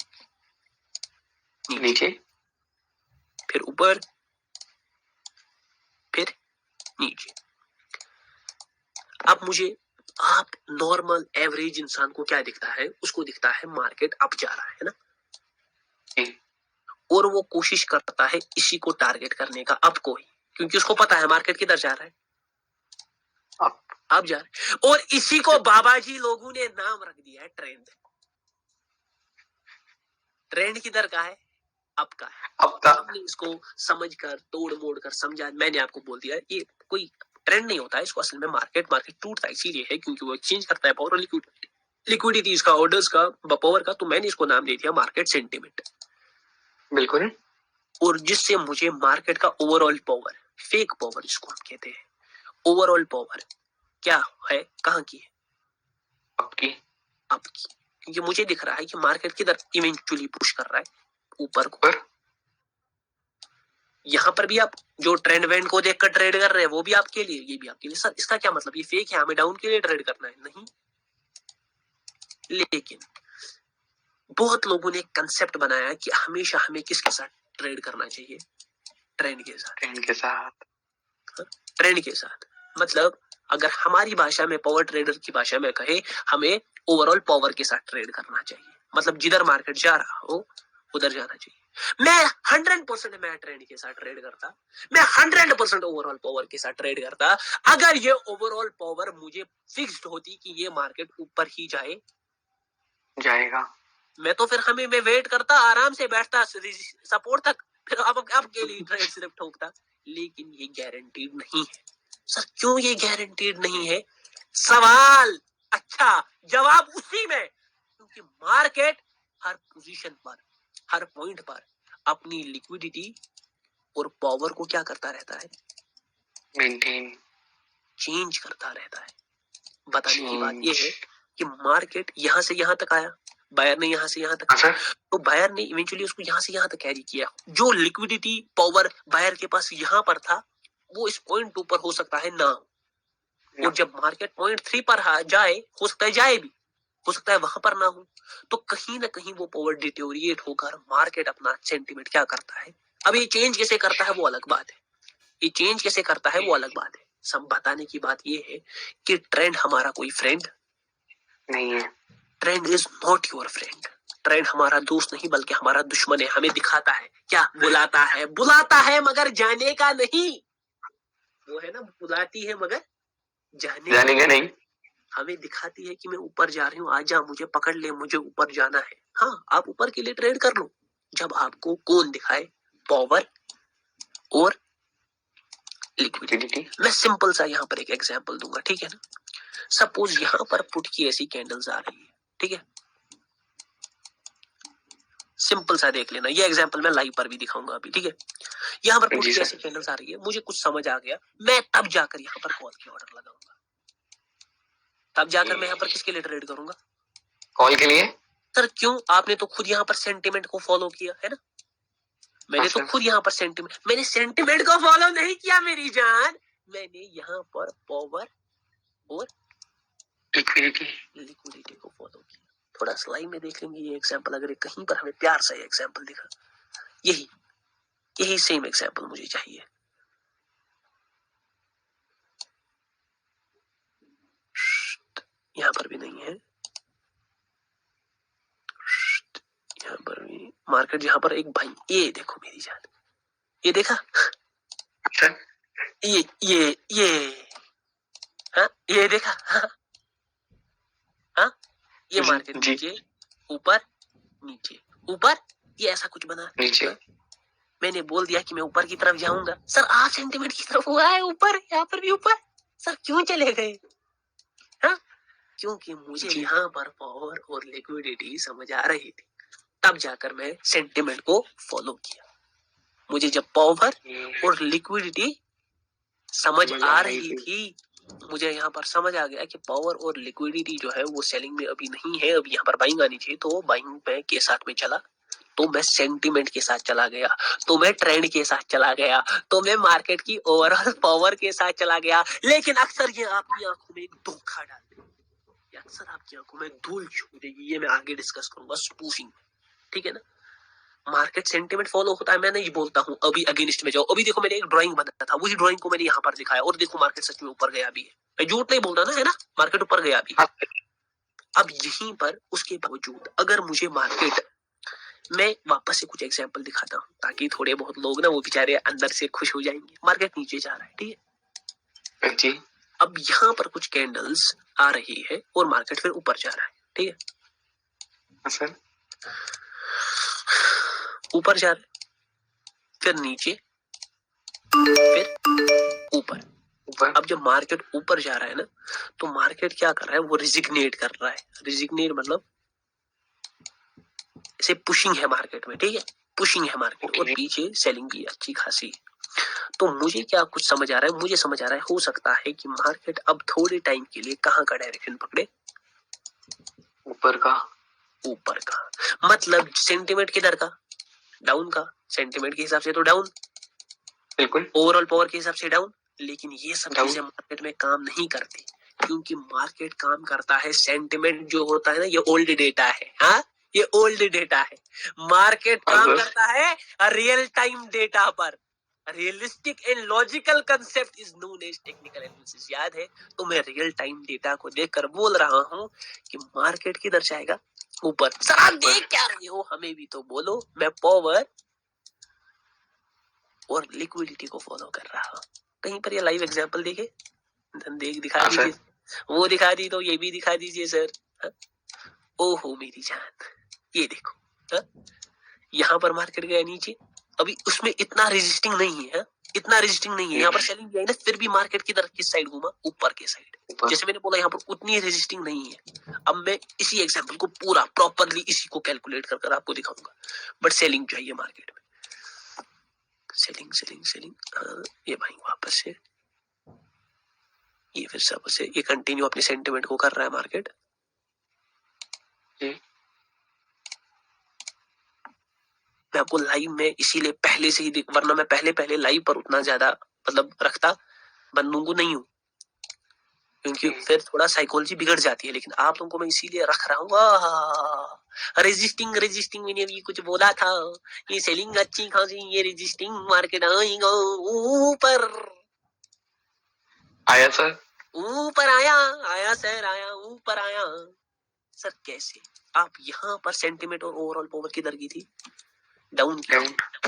B: नीचे,
A: फिर ऊपर, फिर नीचे। अब मुझे, आप नॉर्मल एवरेज इंसान को क्या दिखता है? उसको दिखता है मार्केट अप जा रहा है ना, और वो कोशिश करता है इसी को टारगेट करने का, अप को ही, क्योंकि उसको पता है मार्केट किधर जा रहा है, अप जा रहा है। और इसी को बाबा जी लोगों ने नाम रख दिया है ट्रेंड। ट्रेंड किधर का है? अप का है।
B: अब का।
A: हमने इसको समझकर तोड़ मोड़ कर समझा। मैंने आपको बोल दिया ये कोई ट्रेंड नहीं होता है, इसको असल में मार्केट टूटता इसीलिए है क्योंकि वो एक्सचेंज करता है पावर, लिक्विडिटी इसका, ऑर्डर्स का, पावर का। तो मैंने इसको नाम दे दिया मार्केट सेंटिमेंट।
B: बिल्कुल।
A: और जिससे मुझे मार्केट का ओवरऑल पावर, फेक पावर जिसको हम कहते हैं, ओवरऑल पावर क्या है, कहां की है?
B: आपकी।
A: आपकी। क्योंकि मुझे दिख रहा है कि मार्केट किधर इवेंचुअली पुश कर रहा है, ऊपर को। यहाँ पर भी आप जो ट्रेंड वेंड को देखकर ट्रेड कर रहे हैं वो भी आपके लिए, ये भी आपके लिए। सर इसका क्या मतलब? ये फेक है, हमें डाउन के लिए ट्रेड करना है? नहीं। लेकिन बहुत लोगों ने कंसेप्ट बनाया कि हमेशा हमें किसके साथ ट्रेड करना चाहिए? ट्रेंड के साथ।
B: ट्रेंड के साथ।
A: ट्रेंड के साथ मतलब अगर हमारी भाषा में, पावर ट्रेडर की भाषा में कहे, हमें ओवरऑल पावर के साथ ट्रेड करना चाहिए। मतलब जिधर मार्केट जा रहा हो उधर जाना चाहिए। मैं 100% मैं ट्रेंड के साथ ट्रेड करता, मैं 100% ओवरऑल पावर के साथ ट्रेड करता अगर ये ओवरऑल पावर मुझे फिक्स्ड होती कि ये मार्केट ऊपर ही जाएगा। मैं तो फिर मैं वेट करता, आराम से बैठता सपोर्ट तक, फिर अब के लिए ट्रेड सिर्फ ठोकता। लेकिन ये गारंटीड नहीं है। सर क्यों ये गारंटीड नहीं है? सवाल अच्छा, जवाब उसी में, क्योंकि मार्केट हर पोजीशन पर, हर पॉइंट पर अपनी लिक्विडिटी और पावर को क्या करता रहता है?
B: मेंटेन,
A: चेंज करता रहता है। बताने की बात यह है कि मार्केट यहां से यहां तक आया, बायर ने यहां से यहां तक, तो बायर ने इवेंचुअली उसको यहां से यहां तक कैरी किया। जो लिक्विडिटी पावर बायर के पास यहां पर था वो इस पॉइंट 2 पर हो सकता है ना, और जब मार्केट पॉइंट 3 पर जाए, हो सकता है जाए भी, हो सकता है वहां पर ना हो, तो कहीं ना कहीं वो पावर डिटोरिएट होकर मार्केट अपना सेंटिमेंट क्या करता है। अब ये चेंज कैसे करता है वो अलग बात है, ये चेंज कैसे करता है वो अलग बात है। सब बताने की बात ये है कि ट्रेंड हमारा कोई फ्रेंड नहीं है। Trend is not your friend. Trend हमारा दोस्त नहीं बल्कि हमारा दुश्मन है। हमें दिखाता है क्या? बुलाता है मगर जाने का नहीं। वो है ना, बुलाती है मगर जाने का नहीं। हमें दिखाती है कि मैं ऊपर जा रही हूँ, आजा मुझे पकड़ ले, मुझे ऊपर जाना है। हाँ, आप ऊपर के लिए ट्रेड कर लो जब आपको कौन दिखाए? पावर और लिक्विडिटी। मैं सिंपल सा यहाँ पर एक एग्जांपल दूंगा, ठीक है ना। सपोज यहाँ पर पुट की ऐसी कैंडल्स आ रही है, ठीक है, सिंपल सा देख लेना। ये एग्जांपल मैं लाइव पर भी दिखाऊंगा अभी, ठीक है। यहाँ पर पुट की ऐसी कैंडल्स आ रही है, मुझे कुछ समझ आ गया, मैं तब जाकर यहाँ पर कॉल के ऑर्डर लगाऊंगा। तब जाकर मैं यहाँ पर किसके लिए ट्रेड करूंगा? कॉल के लिए। सर क्यों? आपने तो खुद यहाँ पर सेंटिमेंट को फॉलो किया है ना। मैंने तो खुद यहाँ पर मैंने सेंटिमेंट को फॉलो नहीं किया मेरी जान, मैंने यहाँ पर पावर और लिक्विडिटी को फॉलो किया। थोड़ा स्लाइड में देख लेंगे ये एग्जांपल, अगर कहीं पर हमें प्यार से एग्जांपल दिखा, यही सेम एग्जांपल मुझे चाहिए। यहाँ पर भी नहीं है, यहाँ पर भी मार्केट, यहाँ पर एक भाई, ये देखो मेरी जान, ये देखा? ये हाँ, ये देखा? हाँ, ये मार्केट नीचे ऊपर, नीचे ऊपर, ये ऐसा कुछ बना नीचे। मैंने बोल दिया कि मैं ऊपर की तरफ जाऊंगा। सर आप सेंटीमेंट की तरफ हुआ है ऊपर, यहाँ पर भी ऊपर। सर क्यों चले गए? हाँ, क्योंकि मुझे यहाँ पर पावर और लिक्विडिटी समझ आ रही थी, तब जाकर मैं सेंटीमेंट को फॉलो किया। मुझे जब पावर और लिक्विडिटी समझ आ रही थी, मुझे यहाँ पर समझ आ गया कि पावर और लिक्विडिटी जो है वो सेलिंग में अभी नहीं है, अभी यहाँ पर बाइंग आनी चाहिए, तो बाइंग पे के साथ में चला। तो मैं सेंटीमेंट के साथ चला गया, तो मैं ट्रेंड के साथ चला गया, तो मैं मार्केट की ओवरऑल पावर के साथ चला गया। लेकिन अक्सर ये आपकी आंखों में एक धोखा डाल देगी, अक्सर आपकी आंखों में धूल झोंक देगी। ये मैं आगे डिस्कस करूंगा स्पूफिंग, ठीक है ना। मार्केट सेंटीमेंट फॉलो होता है, मैं नहीं बोलता हूँ अभी अगेंस्ट में जाओ। अभी देखो मैंने एक ड्राइंग बनाया था, वही ड्राइंग को मैंने यहाँ पर दिखाया और देखो मार्केट सच में ऊपर गया भी है। मैं झूठ नहीं बोल रहा ना, है ना, मार्केट ऊपर गया भी है। अब यहीं पर उसके बावजूद अगर मुझे मार्केट, मैं वापस से कुछ एग्जांपल दिखाता हूँ ताकि थोड़े बहुत लोग ना वो बेचारे अंदर से खुश हो जाएंगे। मार्केट नीचे जा रहा है, ठीक है जी। अब यहाँ पर कुछ कैंडल्स आ रही है और मार्केट फिर ऊपर जा रहा है, ठीक है सर। ऊपर जा रहा है, फिर नीचे, फिर ऊपर। अब जब मार्केट ऊपर जा रहा है ना, तो मार्केट क्या कर रहा है, वो रिजिग्नेट कर रहा है। रिजिग्नेट मतलब इसे पुशिंग है मार्केट में, ठीक है, पुशिंग है मार्केट और पीछे सेलिंग भी अच्छी खासी। तो मुझे क्या कुछ समझ आ रहा है, मुझे समझ आ रहा है हो सकता है कि मार्केट अब थोड़े टाइम के लिए कहाँ का डायरेक्शन पकड़े, ऊपर का। ऊपर का मतलब सेंटीमेंट किधर का, डाउन का। सेंटीमेंट के हिसाब से तो डाउन, बिल्कुल, ओवरऑल पावर के हिसाब से डाउन। लेकिन ये सब चीजें मार्केट में काम नहीं करती, क्योंकि मार्केट काम करता है, सेंटीमेंट जो होता है ना, ये ओल्ड डेटा है। हाँ, ये ओल्ड डेटा है। मार्केट काम करता है रियल टाइम डेटा पर। Realistic and logical concept is known as technical analysis. याद है, तो मैं रियल टाइम डेटा को देखकर बोल रहा हूँ कि मार्केट किधर जाएगा, ऊपर। सर आप देख क्या रहे हो, हमें भी तो बोलो। मैं पावर और लिक्विडिटी को फॉलो कर रहा हूँ। कहीं पर ये लाइव एग्जांपल देखे, देख दिखा दीजिए, वो दिखा दी तो ये भी दिखा दीजिए सर। ओहो मेरी जान, ये देखो, यहाँ पर मार्केट गया नीचे, अभी उसमें इतना रेजिस्टिंग नहीं है, इतना रेजिस्टिंग नहीं है। यहाँ पर सेलिंग गया ना, फिर भी मार्केट की तरफ किस साइड घूमा, ऊपर के साइड। जैसे मैंने बोला यहाँ पर उतनी रेजिस्टिंग नहीं है। अब मैं इसी एग्जांपल को पूरा प्रॉपरली इसी को कैलकुलेट कर आपको दिखाऊंगा। बट सेलिंग चाहिए मार्केट में, सेलिंग सेलिंग सेलिंग। ये भाई वापस से ये फिर सब से ये कंटिन्यू अपने सेंटिमेंट को कर रहा है मार्केट। मैं आपको लाइव में इसीलिए पहले से ही, वरना मैं पहले लाइव पर उतना ज्यादा मतलब रखता बंदूं को नहीं हूँ, क्योंकि फिर थोड़ा साइकोलॉजी बिगड़ जाती है। लेकिन आप लोगों को मैं इसीलिए रख रहा हूँ। रेजिस्टिंग रेजिस्टिंग मैंने भी कुछ बोला था, ये सेलिंग अच्छी खासी, ये रेजिस्टिंग मार्केट आएगा ऊपर। आया सर, ऊपर आया, आया सर, आया ऊपर आया सर। कैसे आप यहाँ पर सेंटीमेंट और ओवरऑल पावर किधर की थी, डाउन की।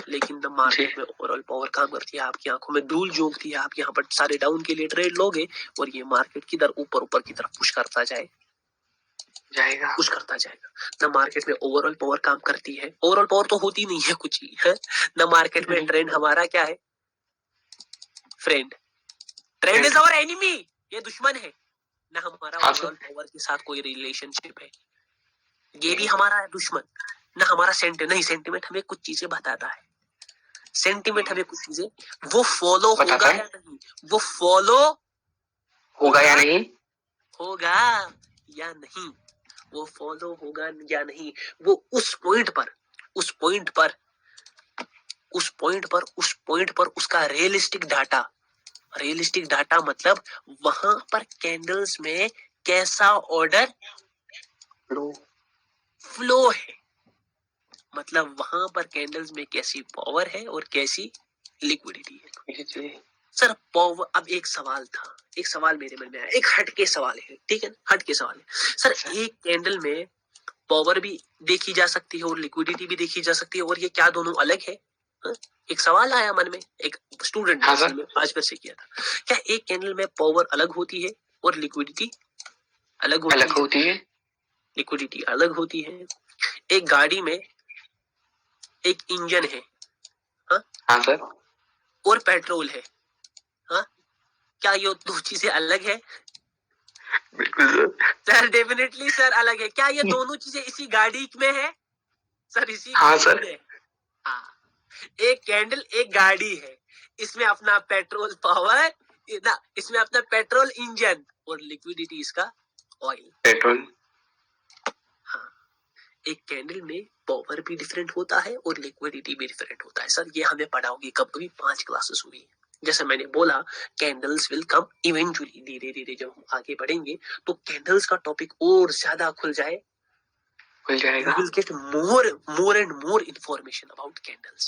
A: लेकिन द मार्केट में ओवरऑल पावर काम करती है, आपकी आंखों में धूल झोंकती है। आप यहाँ पर सारे डाउन के लिए ट्रेड लोगे और ये मार्केट किधर ऊपर की तरफ पुश करता जाएगा, पुश करता जाएगा। न मार्केट में ओवरऑल पावर काम करती है, ओवरऑल पावर तो होती नहीं है कुछ ही है। न मार्केट में ट्रेंड हमारा क्या है, friend. Trend is our enemy, ये दुश्मन है। न हमारा ओवरऑल पावर के साथ कोई रिलेशनशिप है, ये भी हमारा है दुश्मन। न हमारा नहीं, सेंटिमेंट हमें कुछ चीजें बताता है। सेंटिमेंट हमें कुछ चीजें, वो फॉलो होगा या नहीं, वो फॉलो होगा या नहीं, होगा या नहीं, वो फॉलो होगा या नहीं। वो उस पॉइंट पर उसका रियलिस्टिक डाटा मतलब वहां पर कैंडल्स में कैसा ऑर्डर फ्लो है, मतलब वहां पर कैंडल्स में कैसी पावर है और कैसी लिक्विडिटी है। सर पावर, अब एक सवाल मेरे मन में आया, एक हटके सवाल है, ठीक है, हटके सवाल है सर। एक कैंडल में पावर भी देखी जा सकती है और लिक्विडिटी भी देखी जा सकती है, और ये क्या दोनों अलग है? एक सवाल आया मन में, एक स्टूडेंट ने आज फिर से किया था, क्या एक कैंडल में पावर अलग होती है और लिक्विडिटी अलग होती है? लिक्विडिटी अलग होती है। एक गाड़ी में एक इंजन है, हाँ सर, और पेट्रोल है, हाँ, क्या ये दो चीजें अलग है? बिल्कुल सर, डेफिनेटली सर अलग है। क्या ये दोनों चीजें इसी गाड़ी में है? सर इसी गाड़ी में। हाँ, एक कैंडल एक गाड़ी है, इसमें अपना पेट्रोल पावर ना, इसमें अपना पेट्रोल इंजन और लिक्विडिटी इसका ऑयल पेट्रोल। हाँ, एक कैंडल में पावर भी डिफरेंट होता है और लिक्विडिटी भी डिफरेंट होता है। सर ये हमें पढ़ा होगी कब, कभी 5 क्लासेस हुई। जैसे मैंने बोला कैंडल्स विल कम इवेंचुअली, धीरे धीरे जब हम आगे बढ़ेंगे तो कैंडल्स का टॉपिक और ज्यादा खुल जाएगा। You will get more and more information about candles।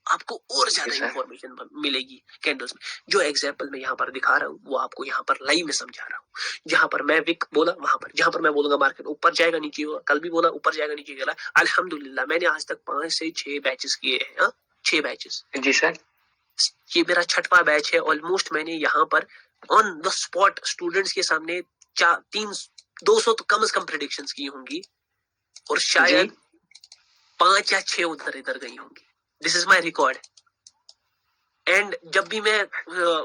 A: आपको और ज्यादा इंफॉर्मेशन मिलेगी कैंडल्स में। जो एग्जाम्पल मैं यहाँ पर दिखा रहा हूँ वो आपको यहाँ पर लाइव में समझा रहा हूँ। जहां पर मैं विक बोला वहां पर, जहां पर मैं बोलूंगा मार्केट ऊपर जाएगा नीचे होगा, कल भी बोला ऊपर जाएगा नीचे होगा। अल्हम्दुलिल्लाह मैंने आज तक 5 से 6 बैचेस किए हैं। 6 बैचेस
B: जी सर।
A: ये मेरा 6वां बैच है। ऑलमोस्ट मैंने यहाँ पर ऑन द स्पॉट स्टूडेंट्स के सामने 200 तो कम से कम प्रेडिक्शंस की होंगी और शायद 5 या 6 उधर इधर गई होंगी। This is my record. And जब भी मैं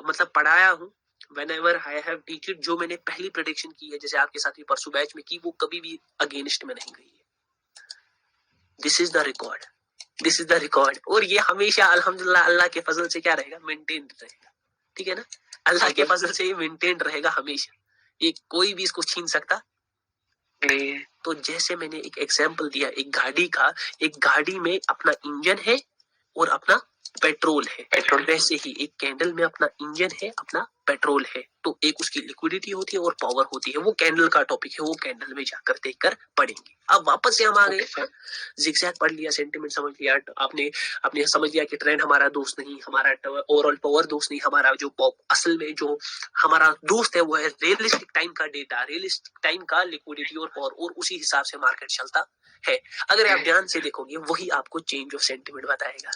A: मतलब पढ़ाया हूँ, whenever I have teach it, जो मैंने पहली प्रेडिक्शन की है जैसे आपके साथ ही परसों बैच में की, वो कभी भी अगेंस्ट में नहीं गई है। This is the record, this is the record. और ये हमेशा अल्हम्दुलिल्लाह अल्लाह के फजल से क्या रहेगा, मेंटेन रहेगा। ठीक है ना, अल्लाह के फजल से ये मेंटेन रहेगा हमेशा, ये कोई भी इसको छीन सकता नहीं है। तो जैसे मैंने एक एग्जाम्पल दिया एक गाड़ी का, एक गाड़ी में अपना इंजन है और अपना पेट्रोल है, वैसे ही एक कैंडल में अपना इंजन है अपना पेट्रोल है। तो एक उसकी लिक्विडिटी होती है और पावर होती है। वो कैंडल का टॉपिक है, वो कैंडल में जाकर देखकर पढ़ेंगे। अब वापस से हम आ गए, जिगजैग पढ़ लिया, सेंटिमेंट समझ लिया, आपने समझ लिया कि ट्रेंड हमारा दोस्त नहीं, हमारा ओवरऑल पावर दोस्त नहीं, हमारा जो असल में जो हमारा दोस्त है वो है रियलिस्टिक टाइम का डेटा, रियलिस्टिक टाइम का लिक्विडिटी और पावर, और उसी हिसाब से मार्केट चलता है। अगर आप ध्यान से देखोगे वही आपको चेंज ऑफ सेंटिमेंट बताएगा।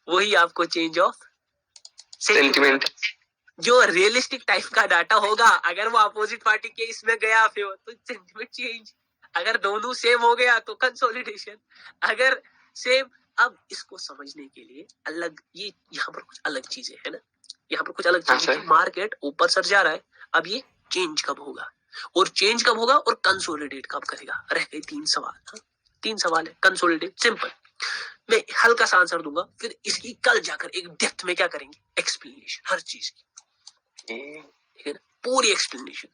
A: वही आपको चेंज ऑफ सेंटिमेंट, जो रियलिस्टिक टाइप का डाटा होगा, अगर वो अपोजिट पार्टी के इसमें गया फिर तो सेंटिमेंट चेंज, अगर दोनों सेम हो गया तो कंसोलिडेशन, अगर सेम। अब इसको समझने के लिए अलग, ये यहाँ पर कुछ अलग चीजें है ना, यहाँ पर कुछ अलग चीजें। मार्केट ऊपर सर जा रहा है, अब ये चेंज कब होगा और चेंज कब होगा और कंसोलिडेट कब करेगा, रह गए 3 सवाल। 3 सवाल है। कंसोलिडेट सिंपल, मैं हल्का सा आंसर दूंगा, फिर इसकी कल जाकर एक डेप्थ में क्या करेंगे, एक्सप्लेनेशन हर चीज की, ठीक है ना, पूरी एक्सप्लेनेशन।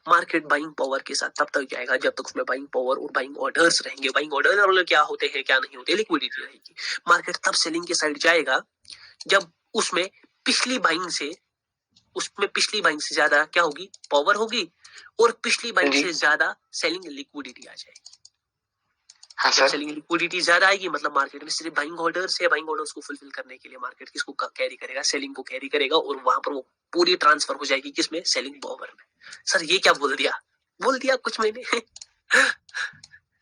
A: मार्केट बाइंग पावर के साथ तब तक जाएगा जब तक उसमें बाइंग पावर और बाइंग ऑर्डर्स रहेंगे। बाइंग ऑर्डर क्या होते हैं क्या नहीं होते, लिक्विडिटी रहेगी। मार्केट तब सेलिंग के साइड जाएगा जब उसमें पिछली बाइंग से ज्यादा क्या होगी, पावर होगी, और पिछली बाइंग से ज्यादा सेलिंग लिक्विडिटी आ जाएगी। हाँ सर। सेलिंग लिक्विडिटी ज्यादा आएगी मतलब मार्केट में सिर्फ बाइंग ऑर्डर्स है, बाइंग ऑर्डर्स को फुलफिल करने के लिए मार्केट किसको कैरी करेगा, सेलिंग को कैरी करेगा, और वहां पर वो पूरी ट्रांसफर हो जाएगी किसमें, सेलिंग पावर में। सर ये क्या बोल दिया कुछ मैंने।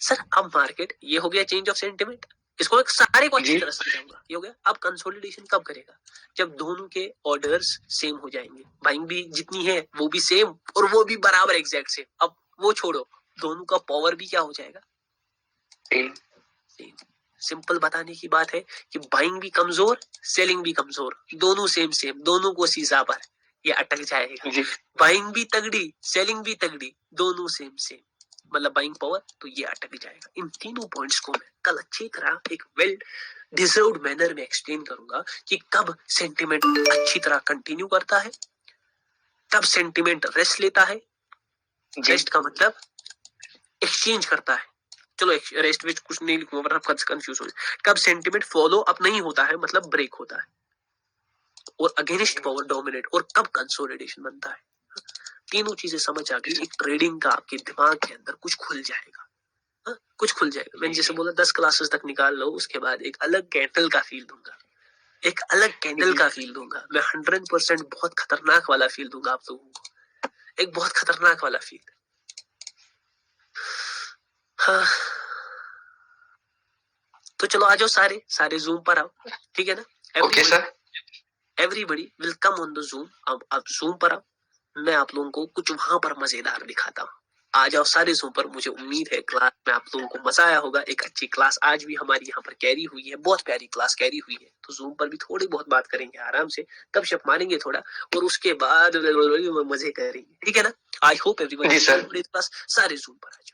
A: सर अब मार्केट ये हो गया चेंज ऑफ सेंटिमेंट, इसको एक सारे को अच्छी तरह समझाऊंगा। ये हो गया। अब कंसोलिडेशन कब करेगा, जब दोनों के ऑर्डर्स सेम हो जाएंगे, बाइंग भी जितनी है वो भी सेम और वो भी बराबर एग्जैक्ट सेम। अब वो छोड़ो, दोनों का पावर भी क्या हो जाएगा, सिंपल बताने की बात है कि बाइंग भी कमजोर, सेलिंग भी कमजोर, दोनों सेम, दोनों को सीधा पर ये अटक जाएगा। बाइंग भी तगड़ी, सेलिंग भी तगड़ी, दोनों सेम, मतलब बाइंग पावर, तो ये अटक जाएगा। इन तीनों पॉइंट्स को मैं कल अच्छी तरह एक वेल डिजर्व्ड मैनर में एक्सप्लेन करूंगा कि कब सेंटिमेंट अच्छी तरह कंटिन्यू करता है, कब सेंटिमेंट रेस्ट लेता है। रेस्ट का मतलब एक्सचेंज करता है, चलो रेस्ट में कुछ नहीं लिखूंगा वरना आप कंफ्यूज हो जाए। कब सेंटिमेंट फॉलो अप नहीं होता है मतलब ब्रेक होता है और अगेंस्ट पावर डोमिनेट, और कब कंसोलिडेशन बनता है। तीनों चीजें समझ आ गई, एक ट्रेडिंग का आपके दिमाग के अंदर कुछ खुल जाएगा। कुछ खुल जाएगा। मैंने जैसे बोला 10 क्लासेस तक निकाल लो, उसके बाद एक अलग कैंडल का फील दूंगा, एक अलग कैंडल का फील दूंगा मैं। 100% बहुत खतरनाक वाला फील दूंगा आप लोगों को, एक बहुत खतरनाक वाला फील। हाँ तो चलो आ जाओ, सारे जूम पर आओ, ठीक है ना। Okay sir. Everybody will come on the zoom. अब आप जूम पर आओ, मैं आप लोगों को कुछ वहां पर मजेदार दिखाता हूँ। आ जाओ सारे जूम पर। मुझे उम्मीद है क्लास में आप लोगों को मजा आया होगा। एक अच्छी क्लास आज भी हमारी यहाँ पर कैरी हुई है, बहुत प्यारी क्लास कैरी हुई है। तो जूम पर भी थोड़ी बहुत बात करेंगे आराम से, तब शप मारेंगे थोड़ा, और उसके बाद मजे करेंगे, ठीक है ना। आई होप एवरीवन क्लास, सारे जूम पर आ जाओ।